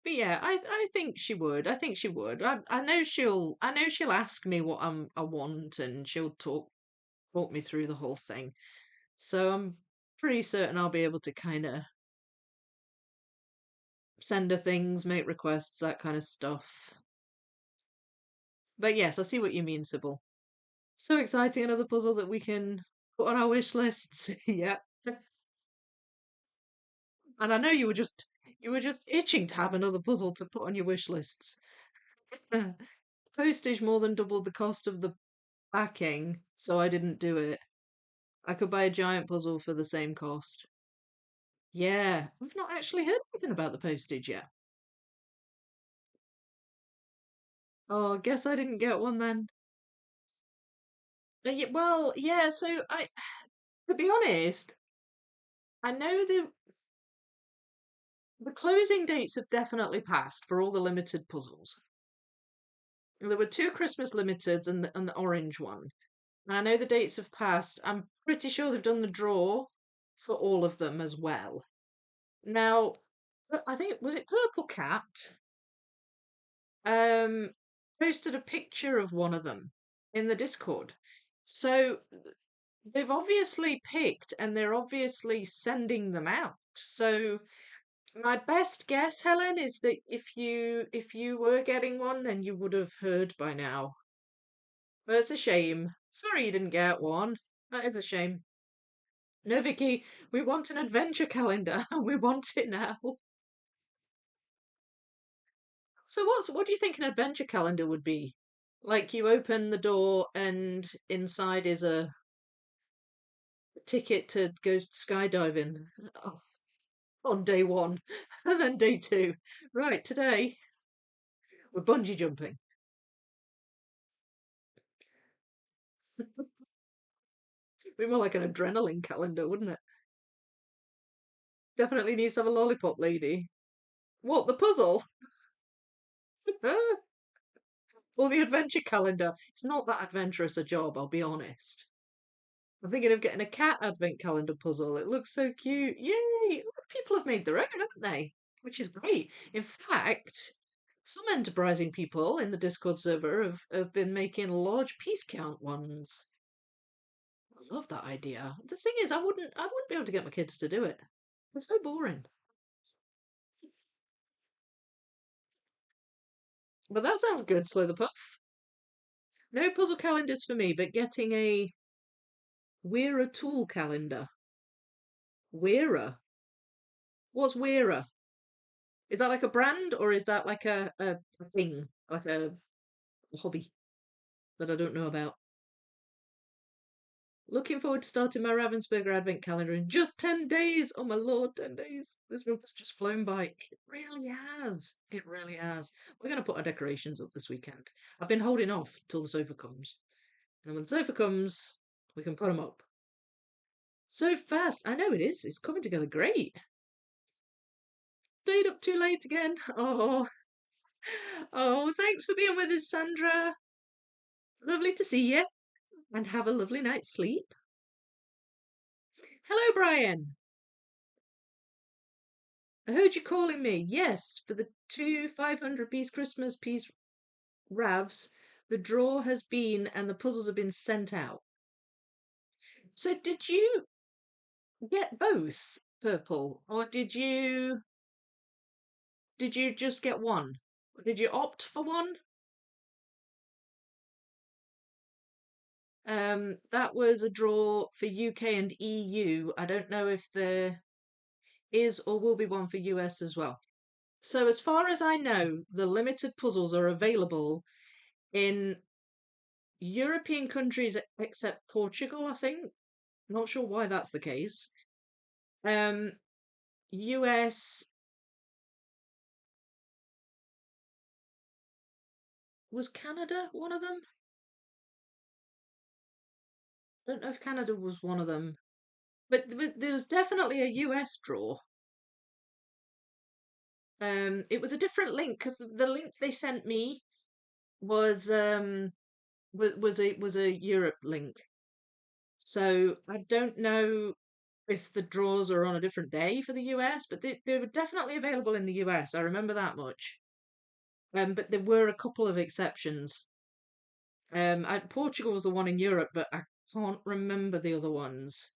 But yeah, I think she would. I think she would. I know she'll ask me what I want, and she'll talk me through the whole thing. So I'm pretty certain I'll be able to kind of send her things, make requests, that kind of stuff. But yes, I see what you mean, Sybil. So exciting! Another puzzle that we can put on our wish lists. Yeah, and I know you were just itching to have another puzzle to put on your wish lists. Postage more than doubled the cost of the packing, so I didn't do it. I could buy a giant puzzle for the same cost. Yeah, we've not actually heard anything about the postage yet. Oh, I guess I didn't get one then. Yeah, well, yeah, so to be honest, I know the closing dates have definitely passed for all the limited puzzles. There were two Christmas limiteds and the orange one. And I know the dates have passed. I'm pretty sure they've done the draw for all of them as well. Now, I think was it Purple Cat um posted a picture of one of them in the Discord. So they've obviously picked and they're obviously sending them out. So my best guess, Helen, is that if you were getting one, then you would have heard by now. But it's a shame. Sorry you didn't get one. That is a shame. No, Vicky, we want an adventure calendar. We want it now. So what do you think an adventure calendar would be? Like you open the door and inside is a ticket to go skydiving. Oh, on day one. And then day two. Right, today we're bungee jumping. It'd be more like an adrenaline calendar, wouldn't it? Definitely needs to have a lollipop lady. What, the puzzle? Or the adventure calendar? It's not that adventurous a job, I'll be honest. I'm thinking of getting a cat advent calendar puzzle. It looks so cute. Yay! People have made their own, haven't they? Which is great. In fact, some enterprising people in the Discord server have been making large piece count ones. I love that idea. The thing is, I wouldn't be able to get my kids to do it. It's so boring. But that sounds good, Slow the Puff. No puzzle calendars for me, but getting a Wearer tool calendar. Wearer? What's Wearer? Is that like a brand or is that like a thing? Like a hobby that I don't know about? Looking forward to starting my Ravensburger Advent calendar in just 10 days. Oh my lord, 10 days. This month has just flown by. It really has. It really has. We're going to put our decorations up this weekend. I've been holding off till the sofa comes. And when the sofa comes, we can put them up. So fast. I know it is. It's coming together great. Stayed up too late again. Oh, oh, thanks for being with us, Sandra. Lovely to see you. And have a lovely night's sleep. Hello, Brian. I heard you calling me. Yes, for the two 500-piece Christmas piece Ravs, the draw has been and the puzzles have been sent out. So did you get both purple or did you just get one? Or did you opt for one? That was a draw for UK and EU. I don't know if there is or will be one for US as well. So as far as I know, the limited puzzles are available in European countries except Portugal, I think. Not sure why that's the case. Um, US was Canada one of them? Don't know if Canada was one of them, but there was definitely a US draw. It was a different link because the link they sent me was was a Europe link. So I don't know if the draws are on a different day for the US, but they were definitely available in the US. I remember that much. But there were a couple of exceptions. Portugal was the one in Europe, but I can't remember the other ones.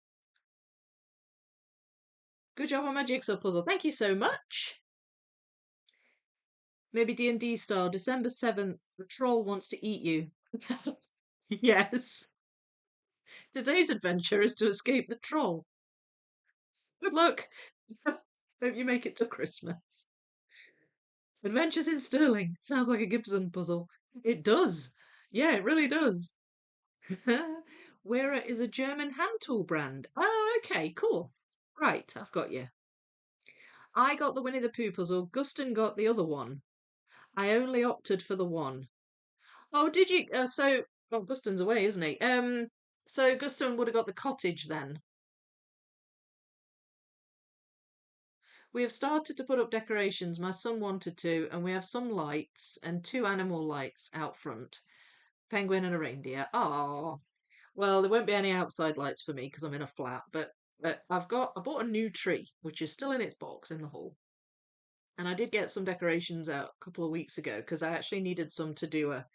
Good job on my jigsaw puzzle. Thank you so much. Maybe D&D style. December 7th, the troll wants to eat you. Yes. Today's adventure is to escape the troll. Good luck. Hope you make it to Christmas. Adventures in Sterling. Sounds like a Gibson puzzle. It does. Yeah, it really does. Wera is a German hand tool brand. Oh, okay, cool. Right, I've got you. I got the Winnie the Pooh puzzle. Guston got the other one. I only opted for the one. Oh, did you? Oh, Guston's away, isn't he? So Guston would have got the cottage then. We have started to put up decorations. My son wanted to, and we have some lights and two animal lights out front. Penguin and a reindeer. Ah, well, there won't be any outside lights for me because I'm in a flat. But I bought a new tree, which is still in its box in the hall. And I did get some decorations out a couple of weeks ago because I actually needed some to do a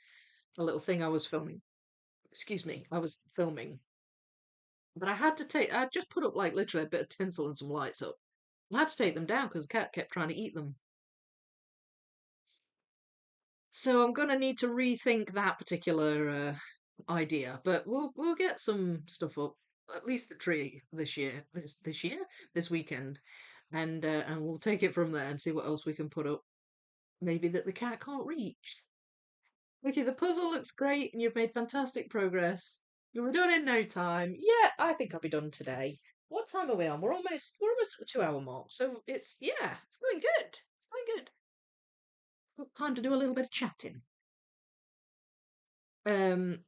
little thing I was filming. Excuse me, I was filming. But I just put up like literally a bit of tinsel and some lights up. I had to take them down because the cat kept trying to eat them. So I'm gonna need to rethink that particular idea. But we'll get some stuff up, at least the tree this weekend, and we'll take it from there and see what else we can put up. Maybe that the cat can't reach. Okay, the puzzle looks great and you've made fantastic progress. You'll be done in no time. Yeah, I think I'll be done today. What time are we on? We're almost at the 2 hour mark. So it's going good. It's going good. Got time to do a little bit of chatting. Um,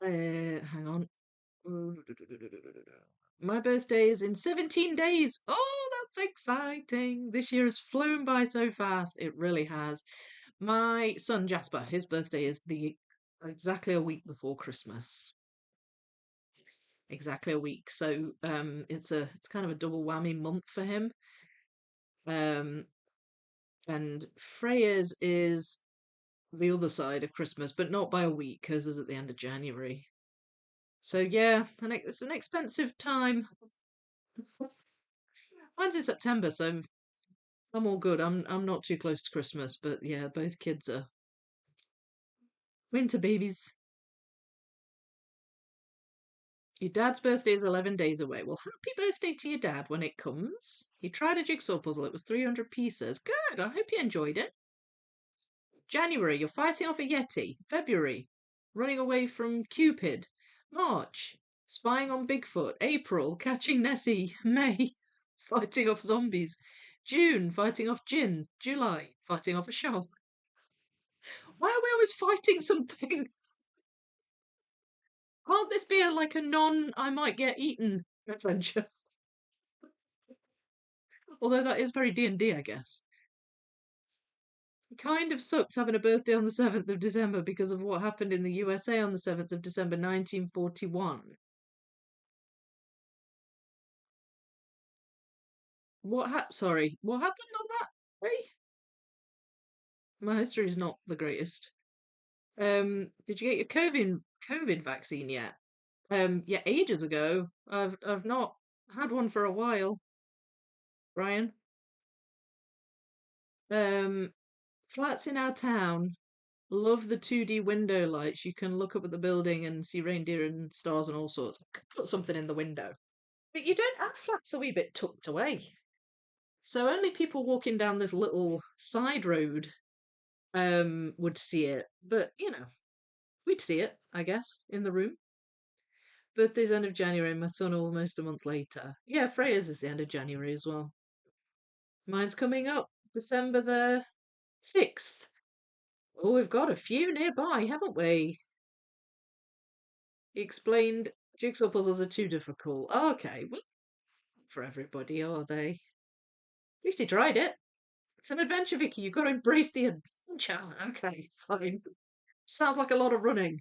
hang on. My birthday is in 17 days. Oh, that's exciting. This year has flown by so fast. It really has. My son Jasper, his birthday is the exactly a week before Christmas. Exactly a week. So it's kind of a double whammy month for him. Um and Freya's is the other side of Christmas, but not by a week, hers is at the end of January. So yeah, and it's an expensive time. Mine's in September, so I'm all good. I'm not too close to Christmas, but yeah, both kids are winter babies. Your dad's birthday is 11 days away. Well, happy birthday to your dad when it comes. He tried a jigsaw puzzle. It was 300 pieces. Good. I hope you enjoyed it. January, you're fighting off a Yeti. February, running away from Cupid. March, spying on Bigfoot. April, catching Nessie. May, fighting off zombies. June, fighting off Jin. July, fighting off a shark. Why are we always fighting something? Can't this be like a non I might get eaten adventure? Although that is very D&D, I guess. It kind of sucks having a birthday on the 7th of December because of what happened in the USA on the 7th of December 1941. What happened on that day? My history is not the greatest. Did you get your COVID vaccine yet? Yeah, ages ago. I've not had one for a while, Brian. Flats in our town love the 2D window lights. You can look up at the building and see reindeer and stars and all sorts. Put something in the window. But you don't have flats a wee bit tucked away. So only people walking down this little side road would see it. But we'd see it, I guess, in the room. Birthday's end of January, my son almost a month later. Yeah, Freya's is the end of January as well. Mine's coming up December the 6th. Oh, we've got a few nearby, haven't we? He explained jigsaw puzzles are too difficult. Okay, well, for everybody, are they? At least he tried it. It's an adventure, Vicky. You've got to embrace the adventure. Okay, fine. Sounds like a lot of running.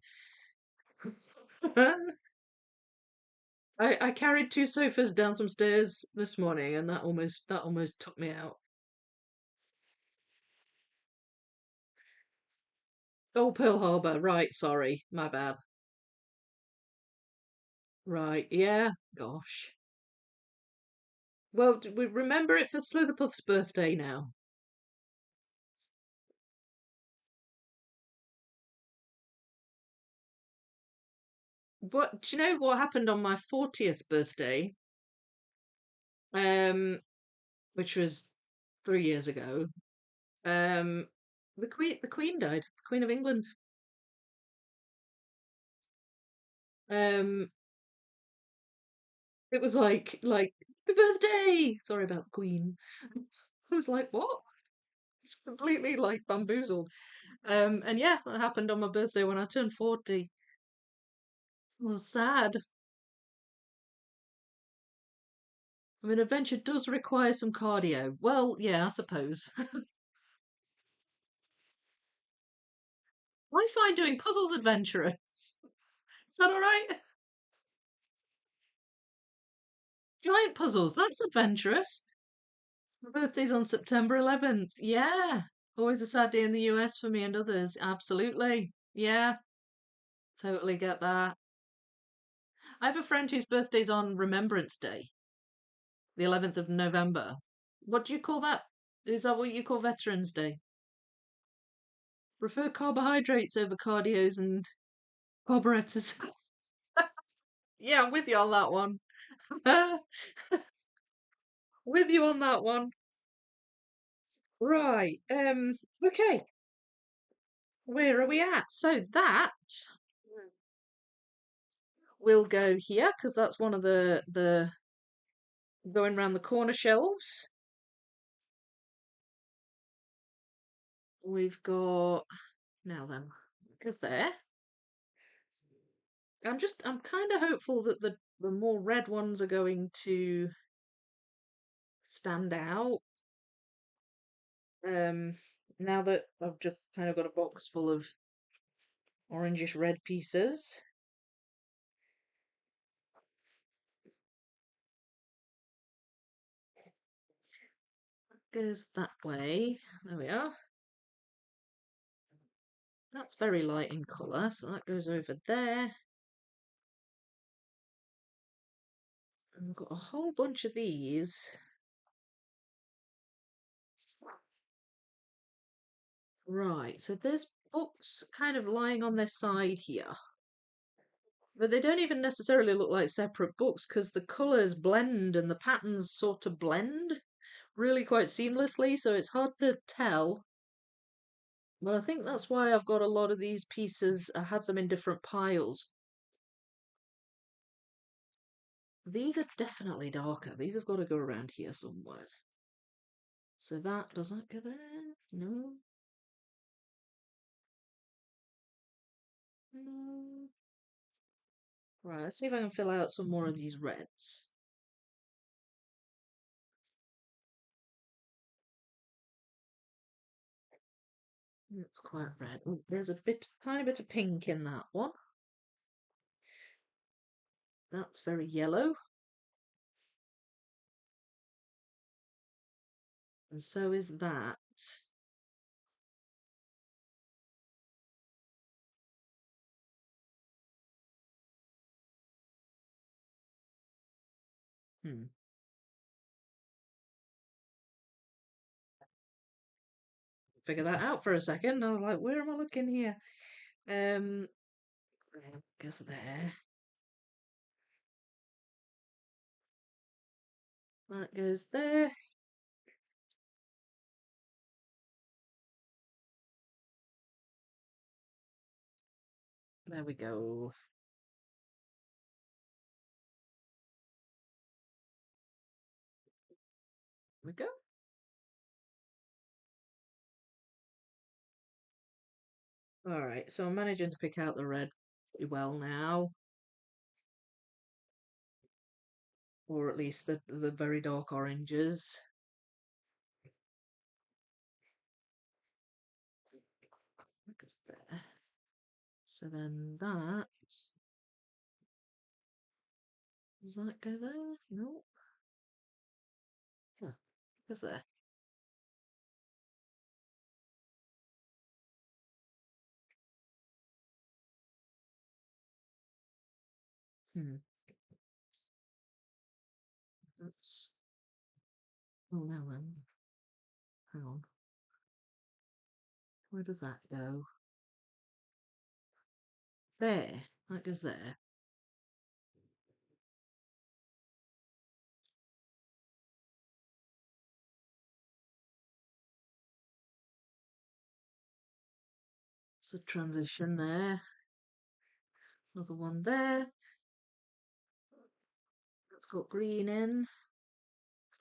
I carried two sofas down some stairs this morning, and that almost took me out. Oh, Pearl Harbor. Right, sorry, my bad. Right, yeah. Gosh. Well, we remember it for Slitherpuff's birthday now. But do you know what happened on my 40th birthday? Um, which was 3 years ago. Um, the Queen died. The Queen of England. Um, it was like happy birthday. Sorry about the Queen. I was like, what? It's completely like bamboozled. And yeah, that happened on my birthday when I turned 40. It was sad. I mean, adventure does require some cardio. Well, yeah, I suppose. I find doing puzzles adventurous. Is that all right? Giant puzzles, that's adventurous. My birthday's on September 11th. Yeah. Always a sad day in the US for me and others. Absolutely. Yeah, totally get that. I have a friend whose birthday's on Remembrance Day, the 11th of November. What do you call that? Is that what you call Veterans Day? Prefer carbohydrates over cardios and carburetors. Yeah, I'm with you on that one. With you on that one. Right. Okay. Where are we at? So that will go here because that's one of the going around the corner shelves. We've got now then, because there. I'm kind of hopeful that the more red ones are going to stand out. Um, Now that I've just kind of got a box full of orangish red pieces. Goes that way. There we are. That's very light in colour, so that goes over there. And we've got a whole bunch of these. Right, so there's books kind of lying on their side here. But they don't even necessarily look like separate books because the colours blend and the patterns sort of blend really quite seamlessly, so it's hard to tell. But I think that's why I've got a lot of these pieces, I have them in different piles. These are definitely darker. These have got to go around here somewhere. So that doesn't go there. No. No. Right, let's see if I can fill out some more of these reds. It's quite red. Ooh, there's a tiny bit of pink in that one. That's very yellow. And so is that. Hmm. Figure that out for a second. I was like, where am I looking here? Um, goes there. That goes there. There we go. There we go. All right, so I'm managing to pick out the red pretty well now, or at least the very dark oranges. Because there. So then that does that go there? No. Huh. Goes there. Hmm. That's. Oh, now then. Hang on. Where does that go? There. That goes there. It's a transition there. Another one there. That's got green in.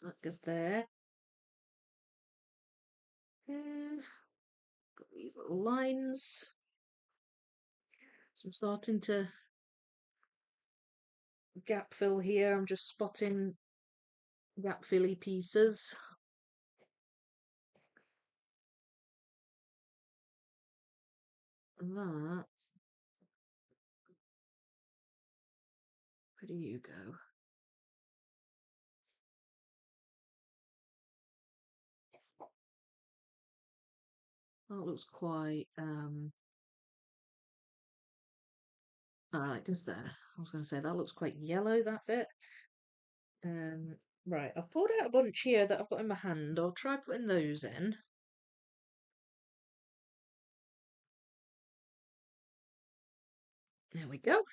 That goes there. Got these little lines. So I'm starting to gap fill here. I'm just spotting gap filly pieces. And that. Where do you go? That looks quite it goes there. I was gonna say that looks quite yellow, that bit. Um right, I've pulled out a bunch here that I've got in my hand. I'll try putting those in. There we go.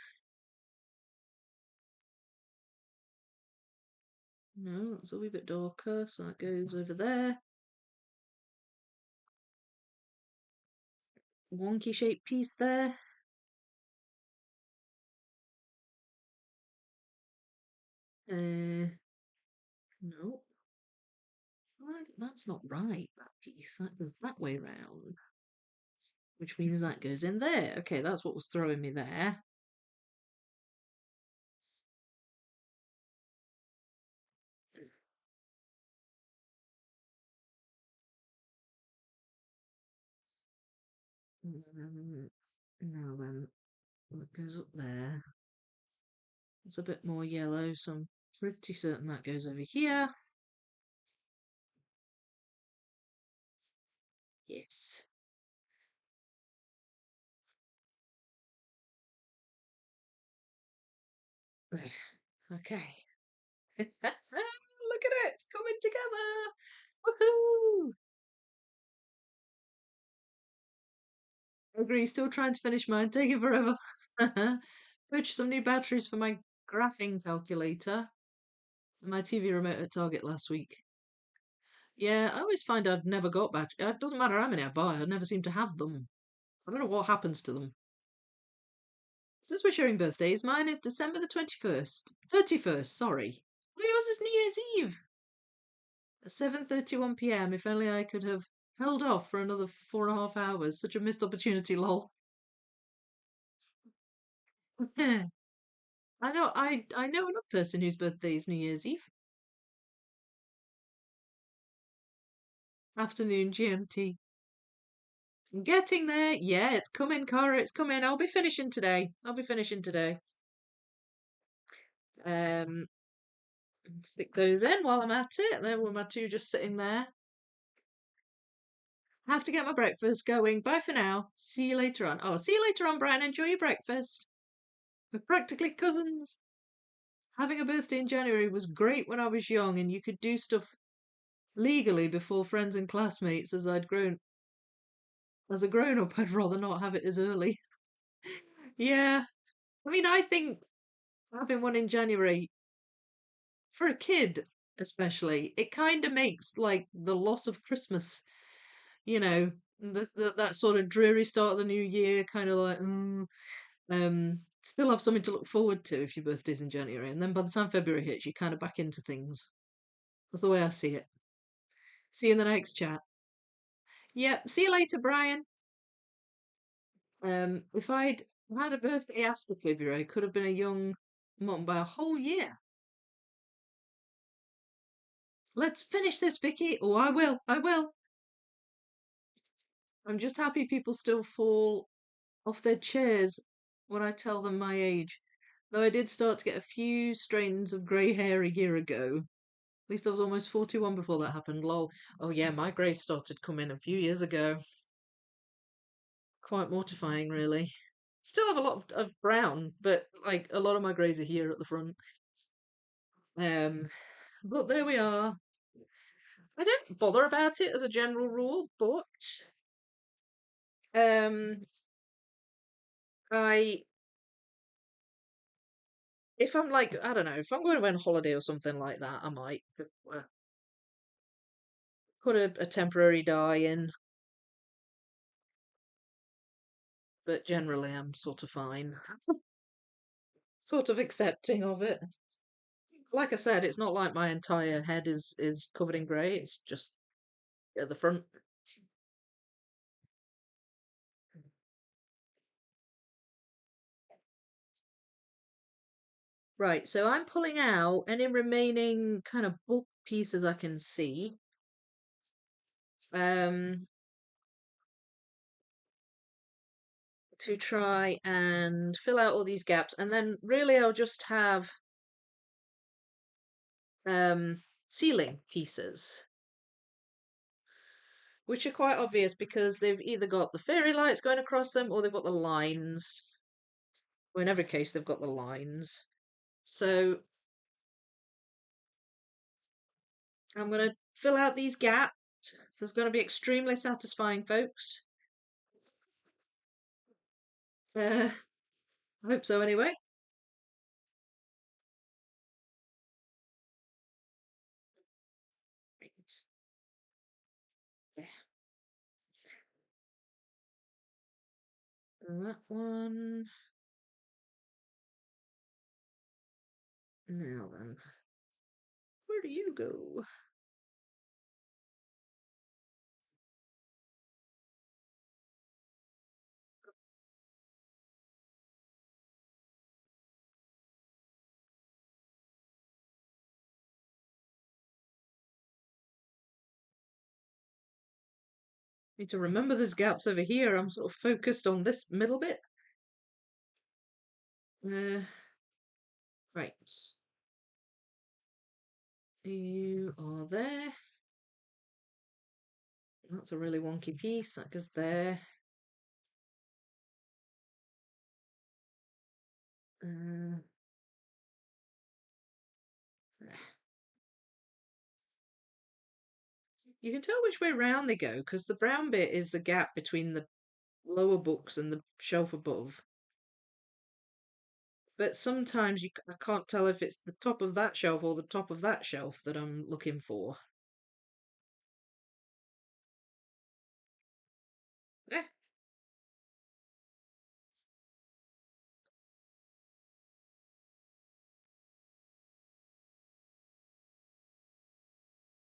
No, that's a wee bit darker, so that goes over there. Wonky shaped piece there. No, that's not right. That piece that goes that way round, which means that goes in there. Okay, that's what was throwing me there. Now then, what goes up there? It's a bit more yellow, so I'm pretty certain that goes over here. Yes. There. Okay. Look at it, it's coming together. Woohoo! Agree, still trying to finish mine, taking forever. Purchased some new batteries for my graphing calculator and my TV remote at Target last week. Yeah, I always find I've never got batteries. It doesn't matter how many I buy, I never seem to have them. I don't know what happens to them. Since we're sharing birthdays, mine is December the 21st. 31st, sorry. Well, yours is New Year's Eve. At 7:31 p.m. If only I could have held off for another 4.5 hours. Such a missed opportunity, lol. I know another person whose birthday is New Year's Eve. Afternoon GMT. Getting there. Yeah, it's coming, Cara. It's coming. I'll be finishing today. I'll be finishing today. Um, Stick those in while I'm at it. There were my two just sitting there. Have to get my breakfast going. Bye for now. See you later on. Oh, see you later on, Brian. Enjoy your breakfast. We're practically cousins. Having a birthday in January was great when I was young, and you could do stuff legally before friends and classmates. As a grown up, I'd rather not have it as early. Yeah, I mean, I think having one in January for a kid, especially, it kind of makes like the loss of Christmas, you know, that sort of dreary start of the new year, kind of like, still have something to look forward to if your birthday's in January, and then by the time February hits, you're kind of back into things. That's the way I see it. See you in the next chat. Yep. See you later, Brian. If I'd had a birthday after February, I could have been a young mum by a whole year. Let's finish this, Vicky. Oh, I will. I will. I'm just happy people still fall off their chairs when I tell them my age. Though I did start to get a few strains of grey hair a year ago. At least I was almost 41 before that happened. Lol. Oh yeah, my grey started coming a few years ago. Quite mortifying, really. Still have a lot of brown, but like a lot of my greys are here at the front. Um, but there we are. I don't bother about it as a general rule, but um, I if I'm like I don't know if I'm going away on holiday or something like that, I might just, put a temporary dye in. But generally, I'm sort of fine, sort of accepting of it. Like I said, it's not like my entire head is covered in grey. It's just at the front. Right, so I'm pulling out any remaining kind of bulk pieces I can see. Um, to try and fill out all these gaps, and then really I'll just have ceiling pieces, which are quite obvious because they've either got the fairy lights going across them or they've got the lines. Well, in every case, they've got the lines. So I'm going to fill out these gaps. So it's going to be extremely satisfying, folks. I hope so, anyway. Right. Yeah. And that one. Now then. do you go? Need to remember there's gaps over here. I'm sort of focused on this middle bit. Right. You are there. That's a really wonky piece. That goes there. Uh, you can tell which way round they go because the brown bit is the gap between the lower books and the shelf above. But sometimes I can't tell if it's the top of that shelf or the top of that shelf that I'm looking for. Eh.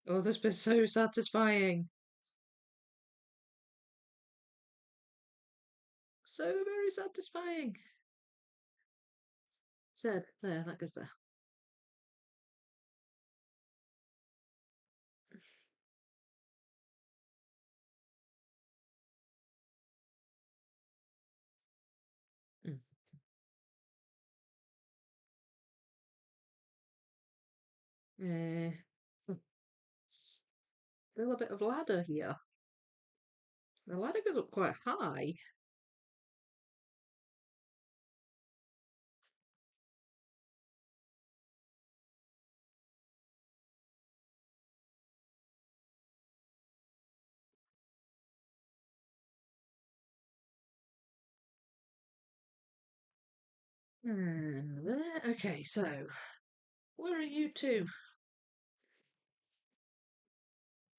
Oh, this bit's so satisfying. So very satisfying. So, there, that goes there. Mm. Uh, hmm, Still a bit of ladder here. The ladder goes up quite high. There. Okay, so where are you two?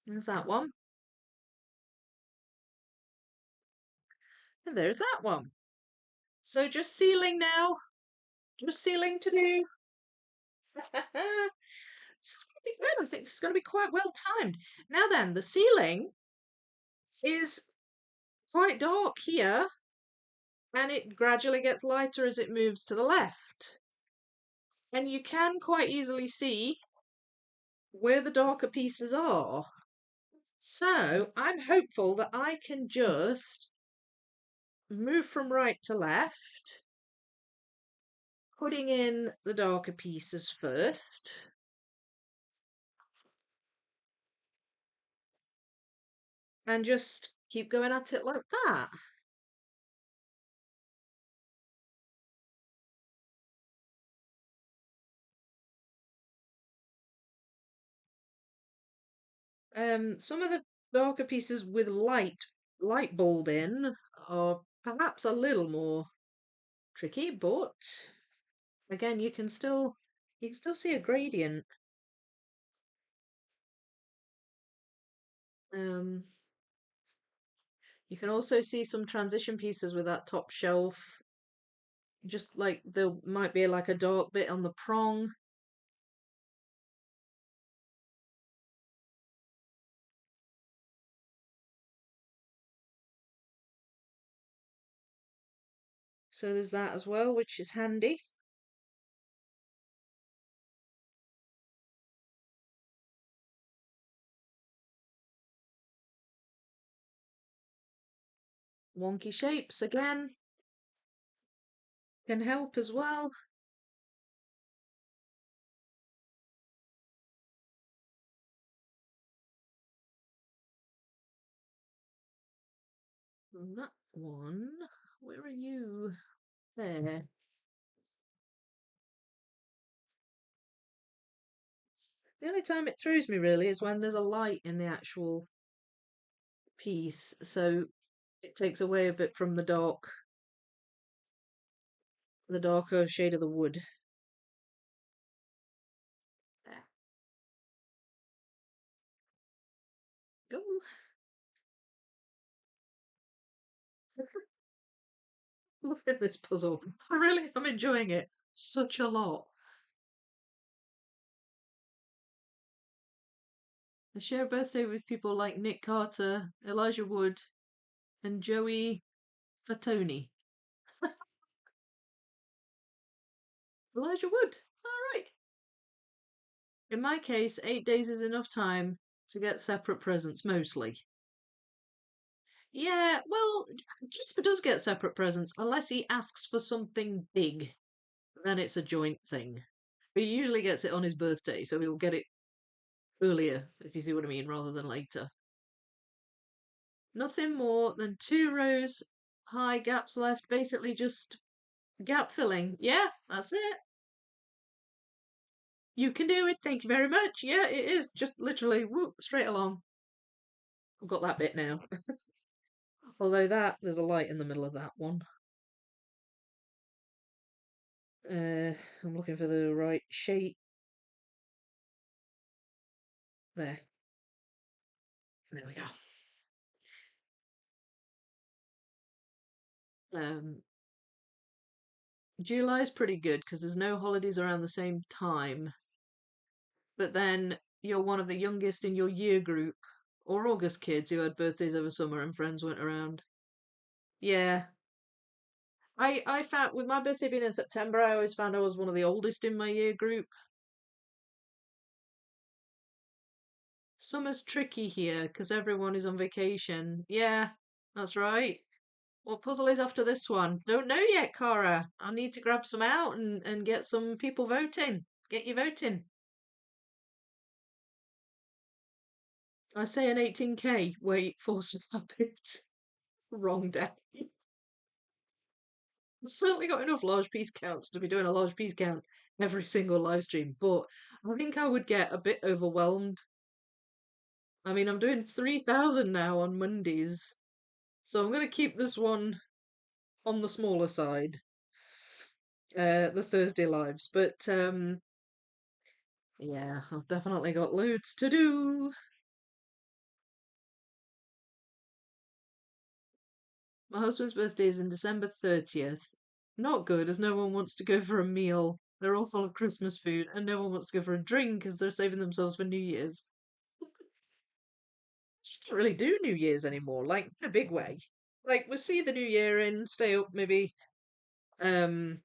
There's that one. And there's that one. So just sealing now. Just sealing to do. This is going to be good. I think this is going to be quite well timed. Now then, the ceiling is quite dark here, and it gradually gets lighter as it moves to the left. And you can quite easily see where the darker pieces are. So I'm hopeful that I can just move from right to left, putting in the darker pieces first. And just keep going at it like that. Some of the darker pieces with light bulb in are perhaps a little more tricky, but again, you can still see a gradient. Um, you can also see some transition pieces with that top shelf. Just like there might be like a dark bit on the prong. So there's that as well, which is handy. Wonky shapes again can help as well. That one, where are you? There. The only time it throws me really is when there's a light in the actual piece, so it takes away a bit from the darker shade of the wood. There. Go. Look at this puzzle. I really am enjoying it such a lot. I share a birthday with people like Nick Carter, Elijah Wood, and Joey Fatoni. Elijah Wood. All right. In my case, 8 days is enough time to get separate presents, mostly. Yeah, well, Jasper does get separate presents unless he asks for something big. Then it's a joint thing. But he usually gets it on his birthday, so he'll get it earlier, if you see what I mean, rather than later. Nothing more than 2 rows high gaps left, basically just gap filling. Yeah, that's it. You can do it, thank you very much. Yeah, it is just literally whoop straight along. I've got that bit now. Although there's a light in the middle of that one. I'm looking for the right shape. There. There we go. July's pretty good because there's no holidays around the same time. But then you're one of the youngest in your year group, or August kids who had birthdays over summer and friends went around. Yeah. I found with my birthday being in September, I always found I was one of the oldest in my year group. Summer's tricky here because everyone is on vacation. Yeah, that's right. What puzzle is after this one? Don't know yet, Cara. I need to grab some out and get some people voting. Get you voting. I say an 18K. Wait, force of habit. Wrong day. I've certainly got enough large piece counts to be doing a large piece count every single live stream, but I think I would get a bit overwhelmed. I mean, I'm doing 3,000 now on Mondays, so I'm going to keep this one on the smaller side, the Thursday lives. But yeah, I've definitely got loads to do. My husband's birthday is in December 30th. Not good, as no one wants to go for a meal. They're all full of Christmas food, and no one wants to go for a drink because they're saving themselves for New Year's. Just don't really do New Year's anymore, like in a big way. Like we'll see the New Year in, stay up maybe, um,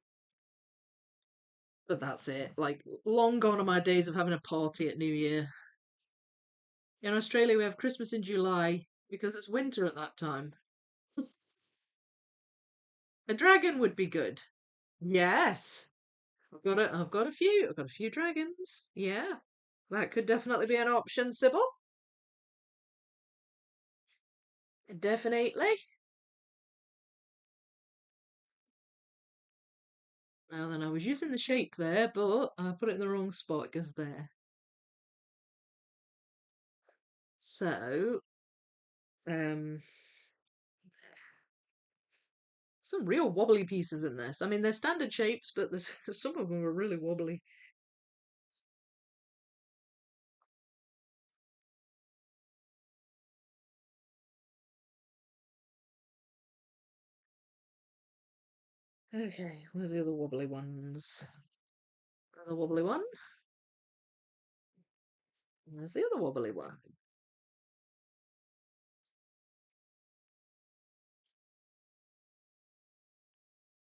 but that's it. Like long gone are my days of having a party at New Year. In Australia, we have Christmas in July because it's winter at that time. A dragon would be good. Yes, I've got a few dragons. Yeah, that could definitely be an option, Sybil. Definitely. Now then, I was using the shape there, but I put it in the wrong spot. It goes there. So, um, some real wobbly pieces in this. I mean, they're standard shapes, but there's some of them are really wobbly. Okay, where's the other wobbly ones? There's a wobbly one. And there's the other wobbly one.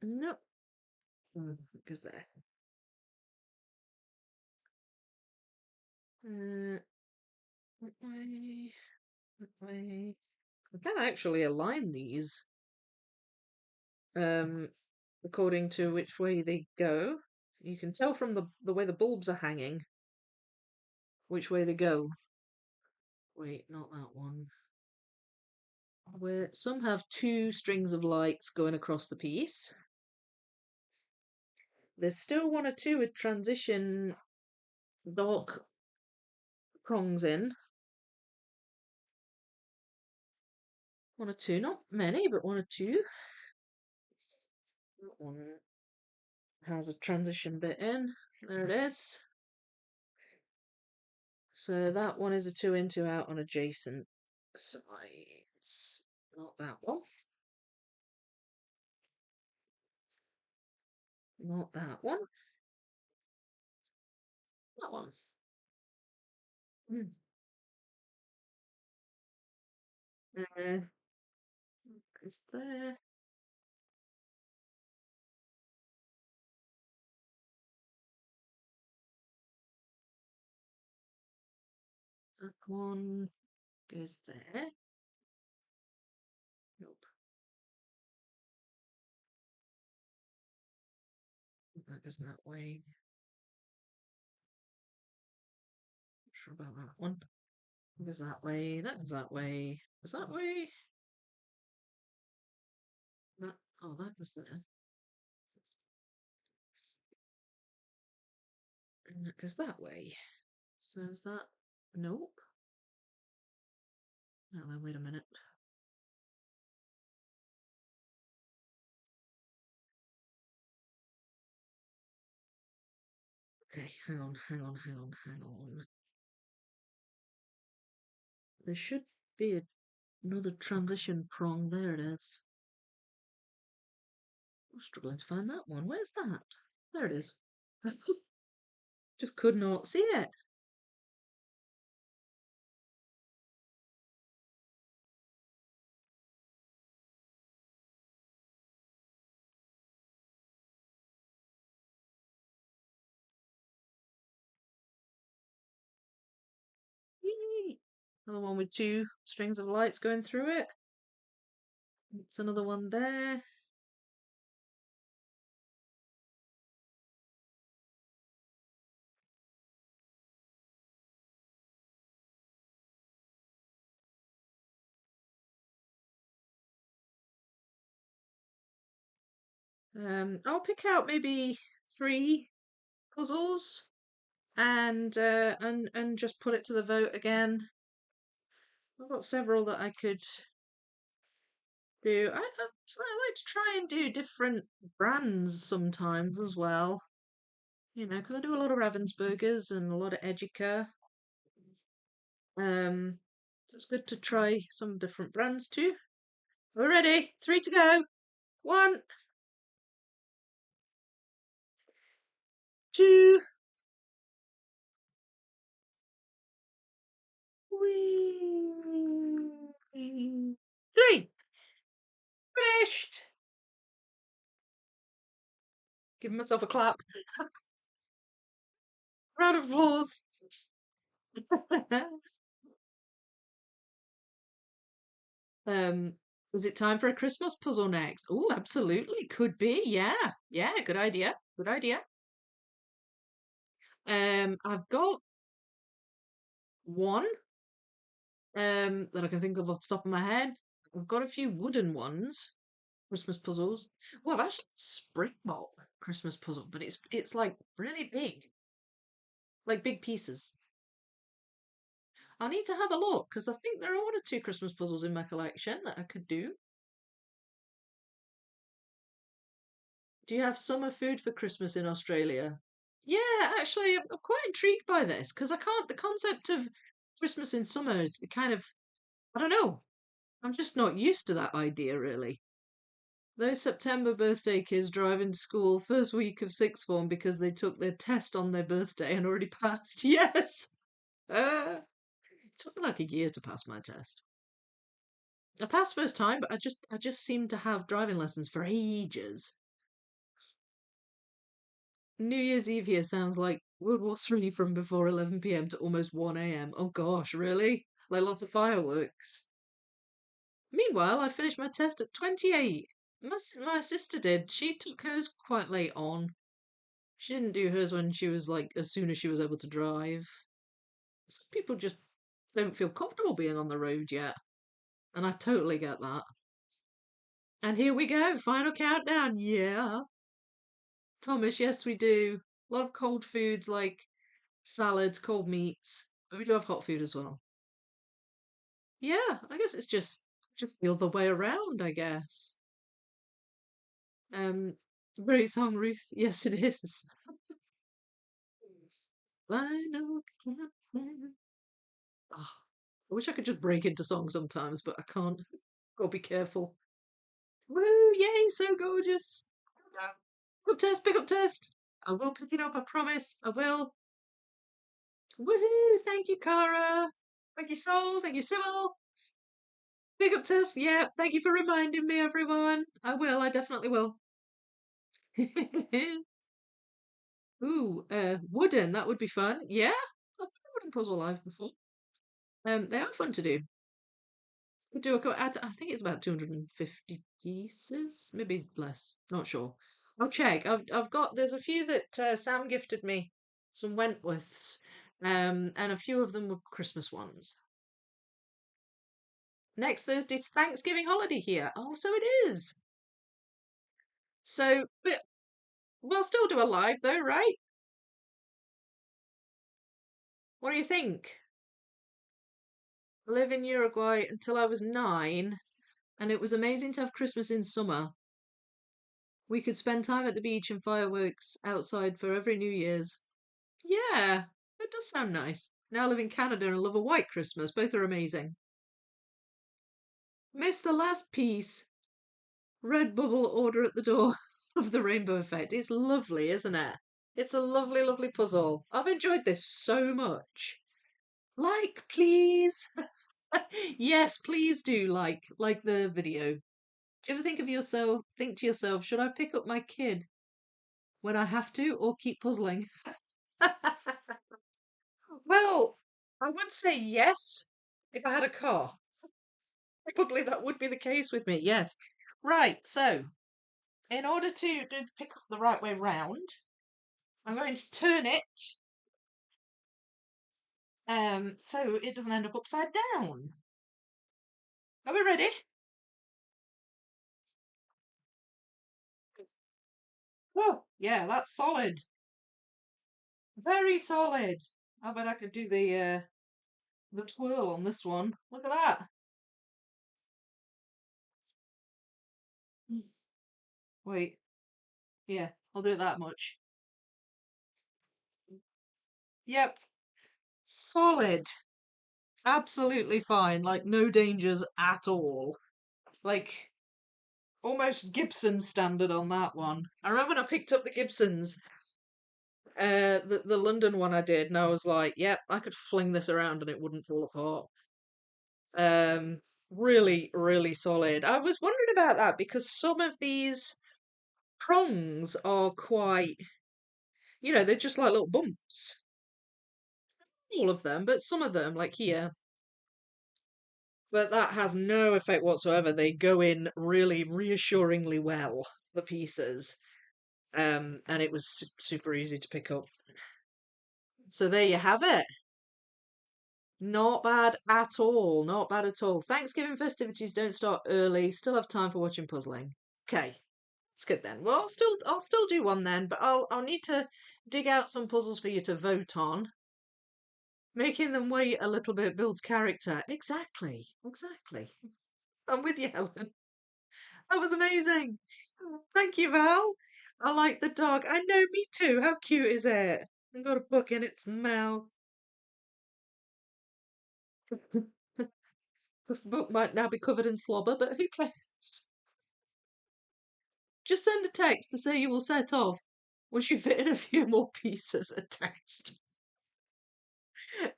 Nope. Because there. That way, that way. I can actually align these um, according to which way they go. You can tell from the way the bulbs are hanging which way they go. Wait, not that one. Where some have two strings of lights going across the piece. There's still one or two with transition dark prongs in. One or two, not many, but one or two. That one has a transition bit in. There it is. So that one is a 2 in, 2 out on adjacent sides. Not that one. Not that one. That one. Hmm. Is there that one goes there? Nope. That goes that way. Not sure about that one. That goes that way. That goes that way. Goes that way. That that goes there. And that goes that way. So is that nope? No, then wait a minute. Okay, hang on, hang on, hang on, hang on. There should be another transition prong. There it is. I'm struggling to find that one. Where's that? There it is. Just could not see it. Yay. Another one with two strings of lights going through it. It's another one there. I'll pick out maybe three puzzles and just put it to the vote again. I've got several that I could do. I like to try and do different brands sometimes as well. You know, because I do a lot of Ravensburgers and a lot of Edgica. So it's good to try some different brands too. We're ready. Three to go. One, two, three. Finished. Give myself a clap. Round of applause. um, is it time for a Christmas puzzle next? Oh, absolutely. Could be. Yeah. Yeah. Good idea. Good idea. I've got one that I can think of off the top of my head. I've got a few wooden ones, Christmas puzzles. Well, I've actually Springbok Christmas puzzle, but it's like really big, like big pieces. I need to have a look because I think there are one or two Christmas puzzles in my collection that I could do. Do you have summer food for Christmas in Australia? Yeah, actually, I'm quite intrigued by this because I can't. The concept of Christmas in summer is kind of, I don't know. I'm just not used to that idea, really. Those September birthday kids driving to school first week of sixth form because they took their test on their birthday and already passed. Yes. It took me like a year to pass my test. I passed first time, but I just seemed to have driving lessons for ages. New Year's Eve here sounds like World War Three from before 11 p.m. to almost 1 a.m. Oh gosh, really? Like lots of fireworks. Meanwhile, I finished my test at 28. My sister did. She took hers quite late on. She didn't do hers when she was like as soon as she was able to drive. Some people just don't feel comfortable being on the road yet, and I totally get that. And here we go, final countdown. Yeah, Thomas, yes, we do. A lot of cold foods like salads, cold meats, but we do have hot food as well. Yeah, I guess it's just the other way around, I guess. Um, great song, Ruth. Yes, it is. Final countdown. Oh, I wish I could just break into song sometimes, but I can't. Gotta be careful. Woo! Yay! So gorgeous. Pick up test. Pick up test. I will pick it up. I promise. I will. Woohoo! Thank you, Cara. Thank you, Soul. Thank you, Sybil. Big up test. Yeah, thank you for reminding me, everyone. I will. I definitely will. Ooh, wooden. That would be fun. Yeah, I've done a wooden puzzle live before. They are fun to do. We do I think it's about 250 pieces, maybe less. Not sure. I'll check. I've got. There's a few that Sam gifted me, some Wentworths, and a few of them were Christmas ones. Next Thursday's Thanksgiving holiday here. Oh, so it is. So, but we'll still do a live though, right? What do you think? I live in Uruguay until I was 9, and it was amazing to have Christmas in summer. We could spend time at the beach and fireworks outside for every New Year's. Yeah, it does sound nice. Now I live in Canada and love a white Christmas. Both are amazing. Miss the last piece. Red bubble order at the door of the rainbow effect. It's lovely, isn't it? It's a lovely, lovely puzzle. I've enjoyed this so much. Like, please. Yes, please do like the video. Do you ever think to yourself, should I pick up my kid when I have to or keep puzzling? Well, I would say yes if I had a car. Probably that would be the case with me, yes. Right, so in order to do the pick up the right way round, I'm going to turn it so it doesn't end up upside down. Are we ready? Oh, yeah, that's solid. Very solid. I bet I could do the twirl on this one. Look at that. Wait, yeah, I'll do it that much. Yep, solid. Absolutely fine. Like no dangers at all. Like almost Gibson standard on that one. I remember when I picked up the Gibsons, the London one I did, and I was like, yep, I could fling this around and it wouldn't fall apart. Um, really, really solid. I was wondering about that because some of these prongs are quite, they're just like little bumps. All of them, but some of them, like here, but that has no effect whatsoever. They go in really reassuringly well, the pieces. And it was super easy to pick up. So there you have it. Not bad at all. Not bad at all. Thanksgiving festivities don't start early. Still have time for watching puzzling. Okay, it's good then. Well, I'll still do one then, but I'll need to dig out some puzzles for you to vote on. Making them wait a little bit builds character. Exactly. Exactly. I'm with you, Helen. That was amazing. Thank you, Val. I like the dog. I know, me too. How cute is it? It's got a book in its mouth. This book might now be covered in slobber, but who cares? Just send a text to say you will set off once you fit in a few more pieces. A text.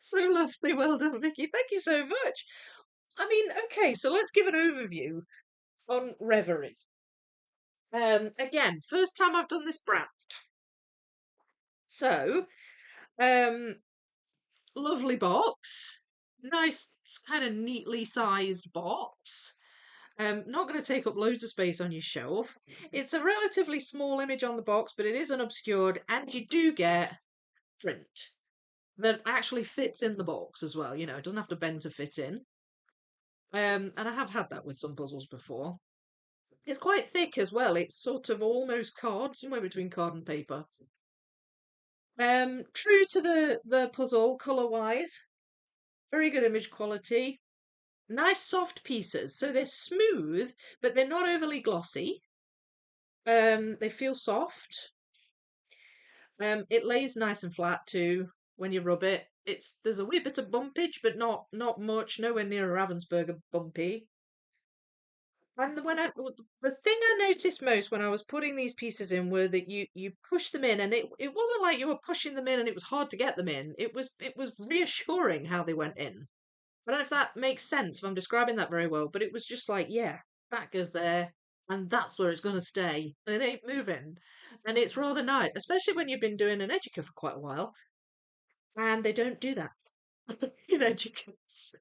So lovely. Well done, Vicky. Thank you so much. I mean, okay, so let's give an overview on Reverie. Again, first time I've done this brand. So, um, lovely box. Nice, kind of neatly sized box. Not going to take up loads of space on your shelf. It's a relatively small image on the box, but it is unobscured, and you do get print that actually fits in the box as well. It doesn't have to bend to fit in. And I have had that with some puzzles before. It's quite thick as well. It's sort of almost card, somewhere between card and paper. True to the puzzle color wise, very good image quality. Nice soft pieces, so they're smooth, but they're not overly glossy. They feel soft. It lays nice and flat too when you rub it. There's a wee bit of bumpage, but not much. Nowhere near a Ravensburger bumpy. And the thing I noticed most when I was putting these pieces in were that you push them in, and it wasn't like you were pushing them in and it was hard to get them in. It was reassuring how they went in. I don't know if that makes sense, if I'm describing that very well, but it was just like, yeah, that goes there, and that's where it's going to stay, and it ain't moving. And it's rather nice, especially when you've been doing an educa for quite a while, and they don't do that in educas.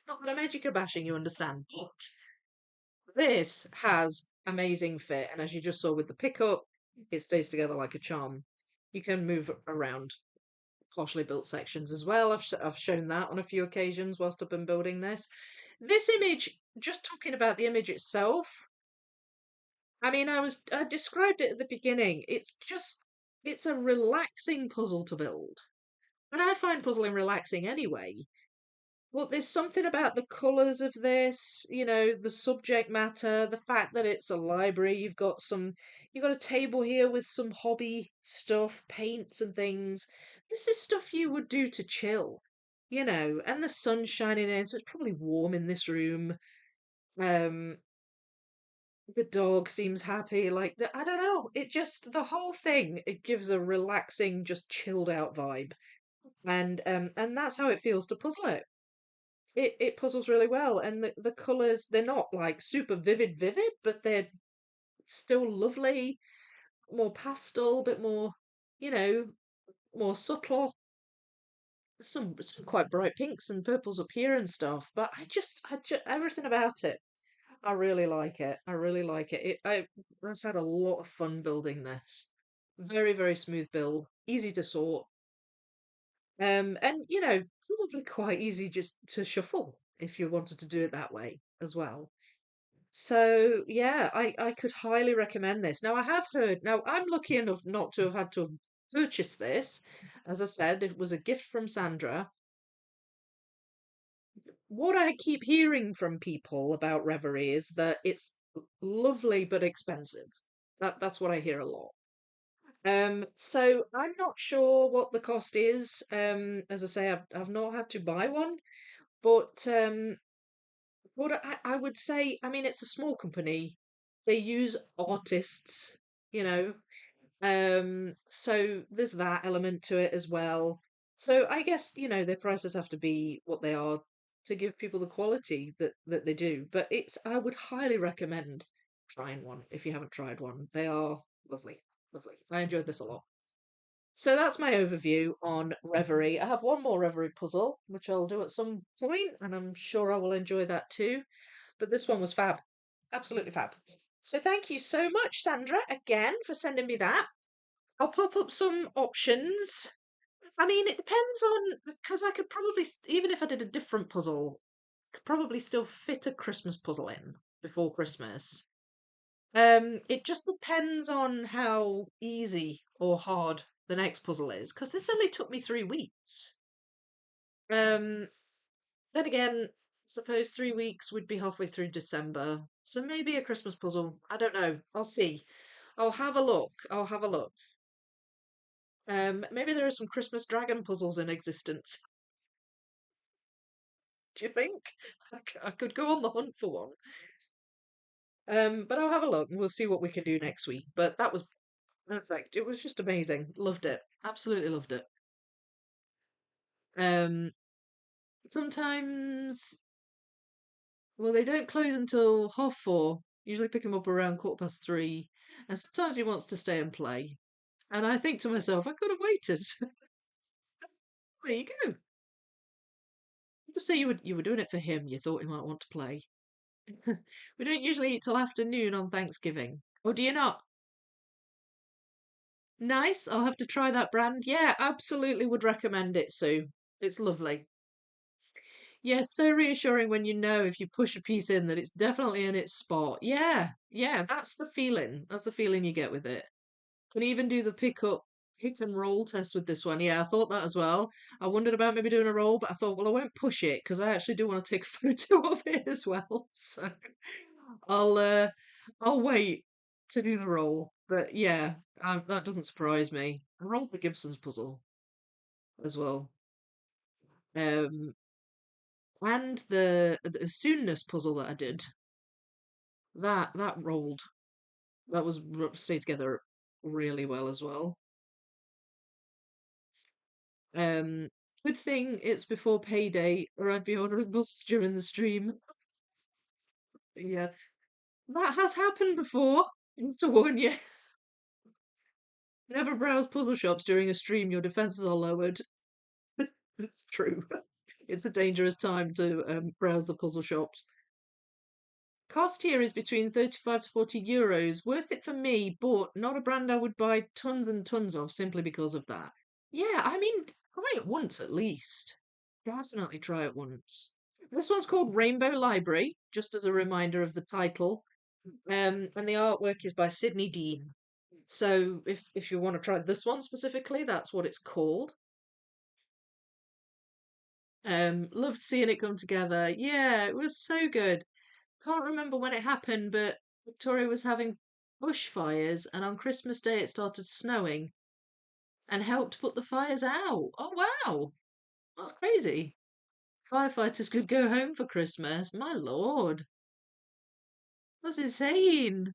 Not that I'm educa bashing, you understand, but this has amazing fit, and as you just saw with the pickup, it stays together like a charm. You can move around partially built sections as well. I've shown that on a few occasions whilst I've been building this. This image, just talking about the image itself, I mean, I described it at the beginning. It's a relaxing puzzle to build. And I find puzzling relaxing anyway. Well, there's something about the colours of this, the subject matter, the fact that it's a library. You've got a table here with some hobby stuff, paints and things. This is stuff you would do to chill, and the sun's shining in, so it's probably warm in this room. Um, the dog seems happy, I don't know, the whole thing, it gives a relaxing, just chilled out vibe. And that's how it feels to puzzle it. It puzzles really well, and the colors, they're not like super vivid, but they're still lovely, more pastel, bit more, you know more subtle. Some quite bright pinks and purples up here and stuff, but I just everything about it, I really like it. I really like it. I've had a lot of fun building this. Very, very smooth build, easy to sort, and probably quite easy just to shuffle if you wanted to do it that way as well. So yeah, I could highly recommend this. Now I have heard. Now I'm lucky enough not to have had to purchase this. As I said, it was a gift from Sandra. What I keep hearing from people about Reverie is that it's lovely but expensive. That's what I hear a lot. So I'm not sure what the cost is. As I say, I've not had to buy one, but what I would say, I mean, it's a small company. They use artists, you know. So there's that element to it as well. So I guess, their prices have to be what they are to give people the quality that they do. But I would highly recommend trying one if you haven't tried one. They are lovely, lovely. I enjoyed this a lot. So that's my overview on Reverie. I have one more Reverie puzzle, which I'll do at some point, and I'm sure I will enjoy that too. But this one was fab. Absolutely fab. So thank you so much, Sandra, again for sending me that. I'll pop up some options. I mean, it depends on, because I could probably, even if I did a different puzzle, could probably still fit a Christmas puzzle in before Christmas. It just depends on how easy or hard the next puzzle is, because this only took me 3 weeks. Um, then again, suppose 3 weeks would be halfway through December, so maybe a Christmas puzzle. I don't know. I'll see. I'll have a look. I'll have a look. Maybe there are some Christmas dragon puzzles in existence. Do you think? I could go on the hunt for one. But I'll have a look and we'll see what we can do next week. But that was perfect. It was just amazing. Loved it. Absolutely loved it. Um, sometimes, well, they don't close until 4:30. Usually pick him up around 3:15. And sometimes he wants to stay and play. And I think to myself, I could have waited. There you go. Just say you were doing it for him. You thought he might want to play. We don't usually eat till afternoon on Thanksgiving. Oh, do you not? Nice. I'll have to try that brand. Yeah, absolutely would recommend it, Sue. It's lovely. Yeah, so reassuring when you know if you push a piece in that it's definitely in its spot. Yeah, yeah, that's the feeling. That's the feeling you get with it. Can even do the pick and roll test with this one. Yeah, I thought that as well. I wondered about maybe doing a roll, but I thought, well, I won't push it because I actually do want to take a photo of it as well. So I'll uh I'll wait to do the roll. But yeah, that doesn't surprise me. I rolled the Gibson's puzzle as well. Um, and the soonness puzzle that I did, that rolled. That was stayed together really well as well. Um, Good thing it's before payday, or I'd be ordering puzzles during the stream. Yeah, that has happened before. Just to warn you. Never browse puzzle shops during a stream, your defenses are lowered. It's true. It's a dangerous time to browse the puzzle shops. Cost here is between 35 to 40 euros. Worth it for me, but not a brand I would buy tons and tons of simply because of that. Yeah, I mean, try it once at least. Definitely try it once. This one's called Rainbow Library, just as a reminder of the title. And the artwork is by Sydney Dean. So if you want to try this one specifically, that's what it's called. Loved seeing it come together. Yeah, it was so good. Can't remember when it happened, but Victoria was having bushfires, and on Christmas Day it started snowing and helped put the fires out. Oh wow, that's crazy. Firefighters could go home for Christmas. My lord, that's insane.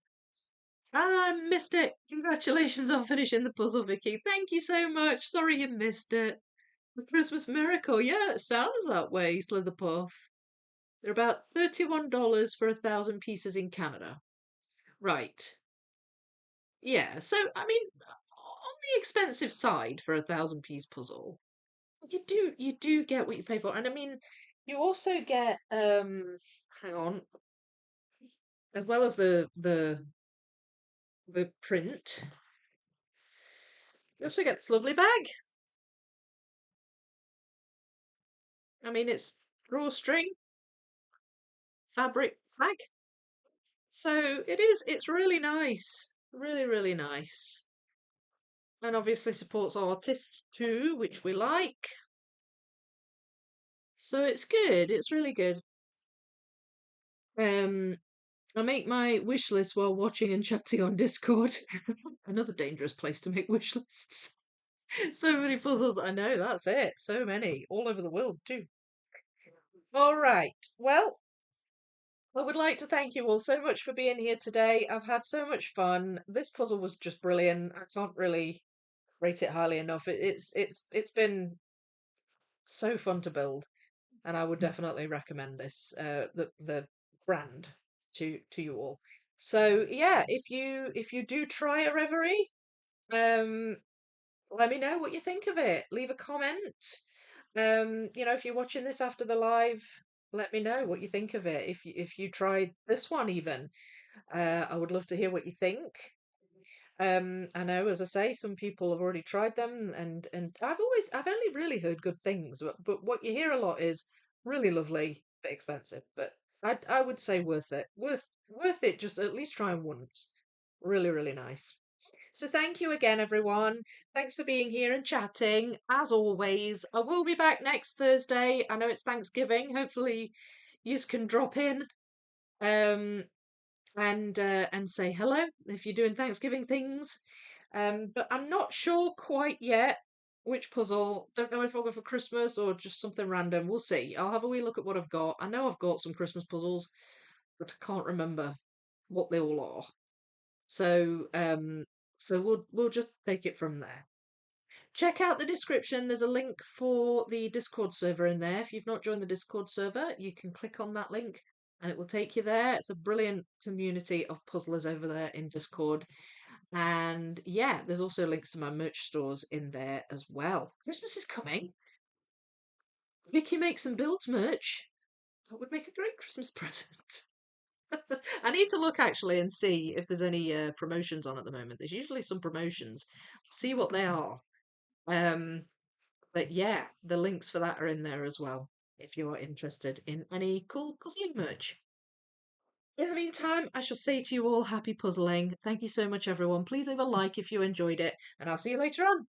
I missed it. Congratulations on finishing the puzzle, Vicky. Thank you so much. Sorry you missed it. The Christmas miracle. Yeah, it sounds that way, Slitherpuff. They're about $31 for 1,000 pieces in Canada. Right. Yeah, so I mean, on the expensive side for 1,000 piece puzzle, you do get what you pay for. And I mean, you also get hang on, as well as the print, you also get this lovely bag. I mean, it's drawstring fabric bag. So it's really nice. Really, really nice. And obviously supports artists too, which we like. So it's good. It's really good. Um, I make my wish list while watching and chatting on Discord. Another dangerous place to make wish lists. So many puzzles. I know, that's it. So many. All over the world, too. All right. Well, I would like to thank you all so much for being here today. I've had so much fun. This puzzle was just brilliant. I can't really rate it highly enough. It's been so fun to build, and I would definitely recommend this the brand to you all. So yeah, if you do try a Reverie, um, let me know what you think of it. Leave a comment. If you're watching this after the live, let me know what you think of it. If you tried this one even, I would love to hear what you think. I know, as I say, some people have already tried them, and I've only really heard good things, but what you hear a lot is really lovely, but expensive. But I would say worth it, worth it. Just at least try them once. Really, really nice. So thank you again, everyone. Thanks for being here and chatting. As always, I will be back next Thursday. I know it's Thanksgiving. Hopefully, you can drop in. Um, and say hello if you're doing Thanksgiving things. But I'm not sure quite yet which puzzle. Don't know if I'll go for Christmas or just something random. We'll see. I'll have a wee look at what I've got. I know I've got some Christmas puzzles, but I can't remember what they all are. So we'll just take it from there. Check out the description. There's a link for the Discord server in there. If you've not joined the Discord server, you can click on that link and it will take you there. It's a brilliant community of puzzlers over there in Discord. And yeah, there's also links to my merch stores in there as well. Christmas is coming. Vicky makes and builds merch. That would make a great Christmas present. I need to look actually and see if there's any promotions on at the moment. There's usually some promotions. See what they are. Um, But yeah, the links for that are in there as well if you're interested in any cool puzzling merch. In the meantime, I shall say to you all happy puzzling. Thank you so much, everyone. Please leave a like if you enjoyed it, and I'll see you later on.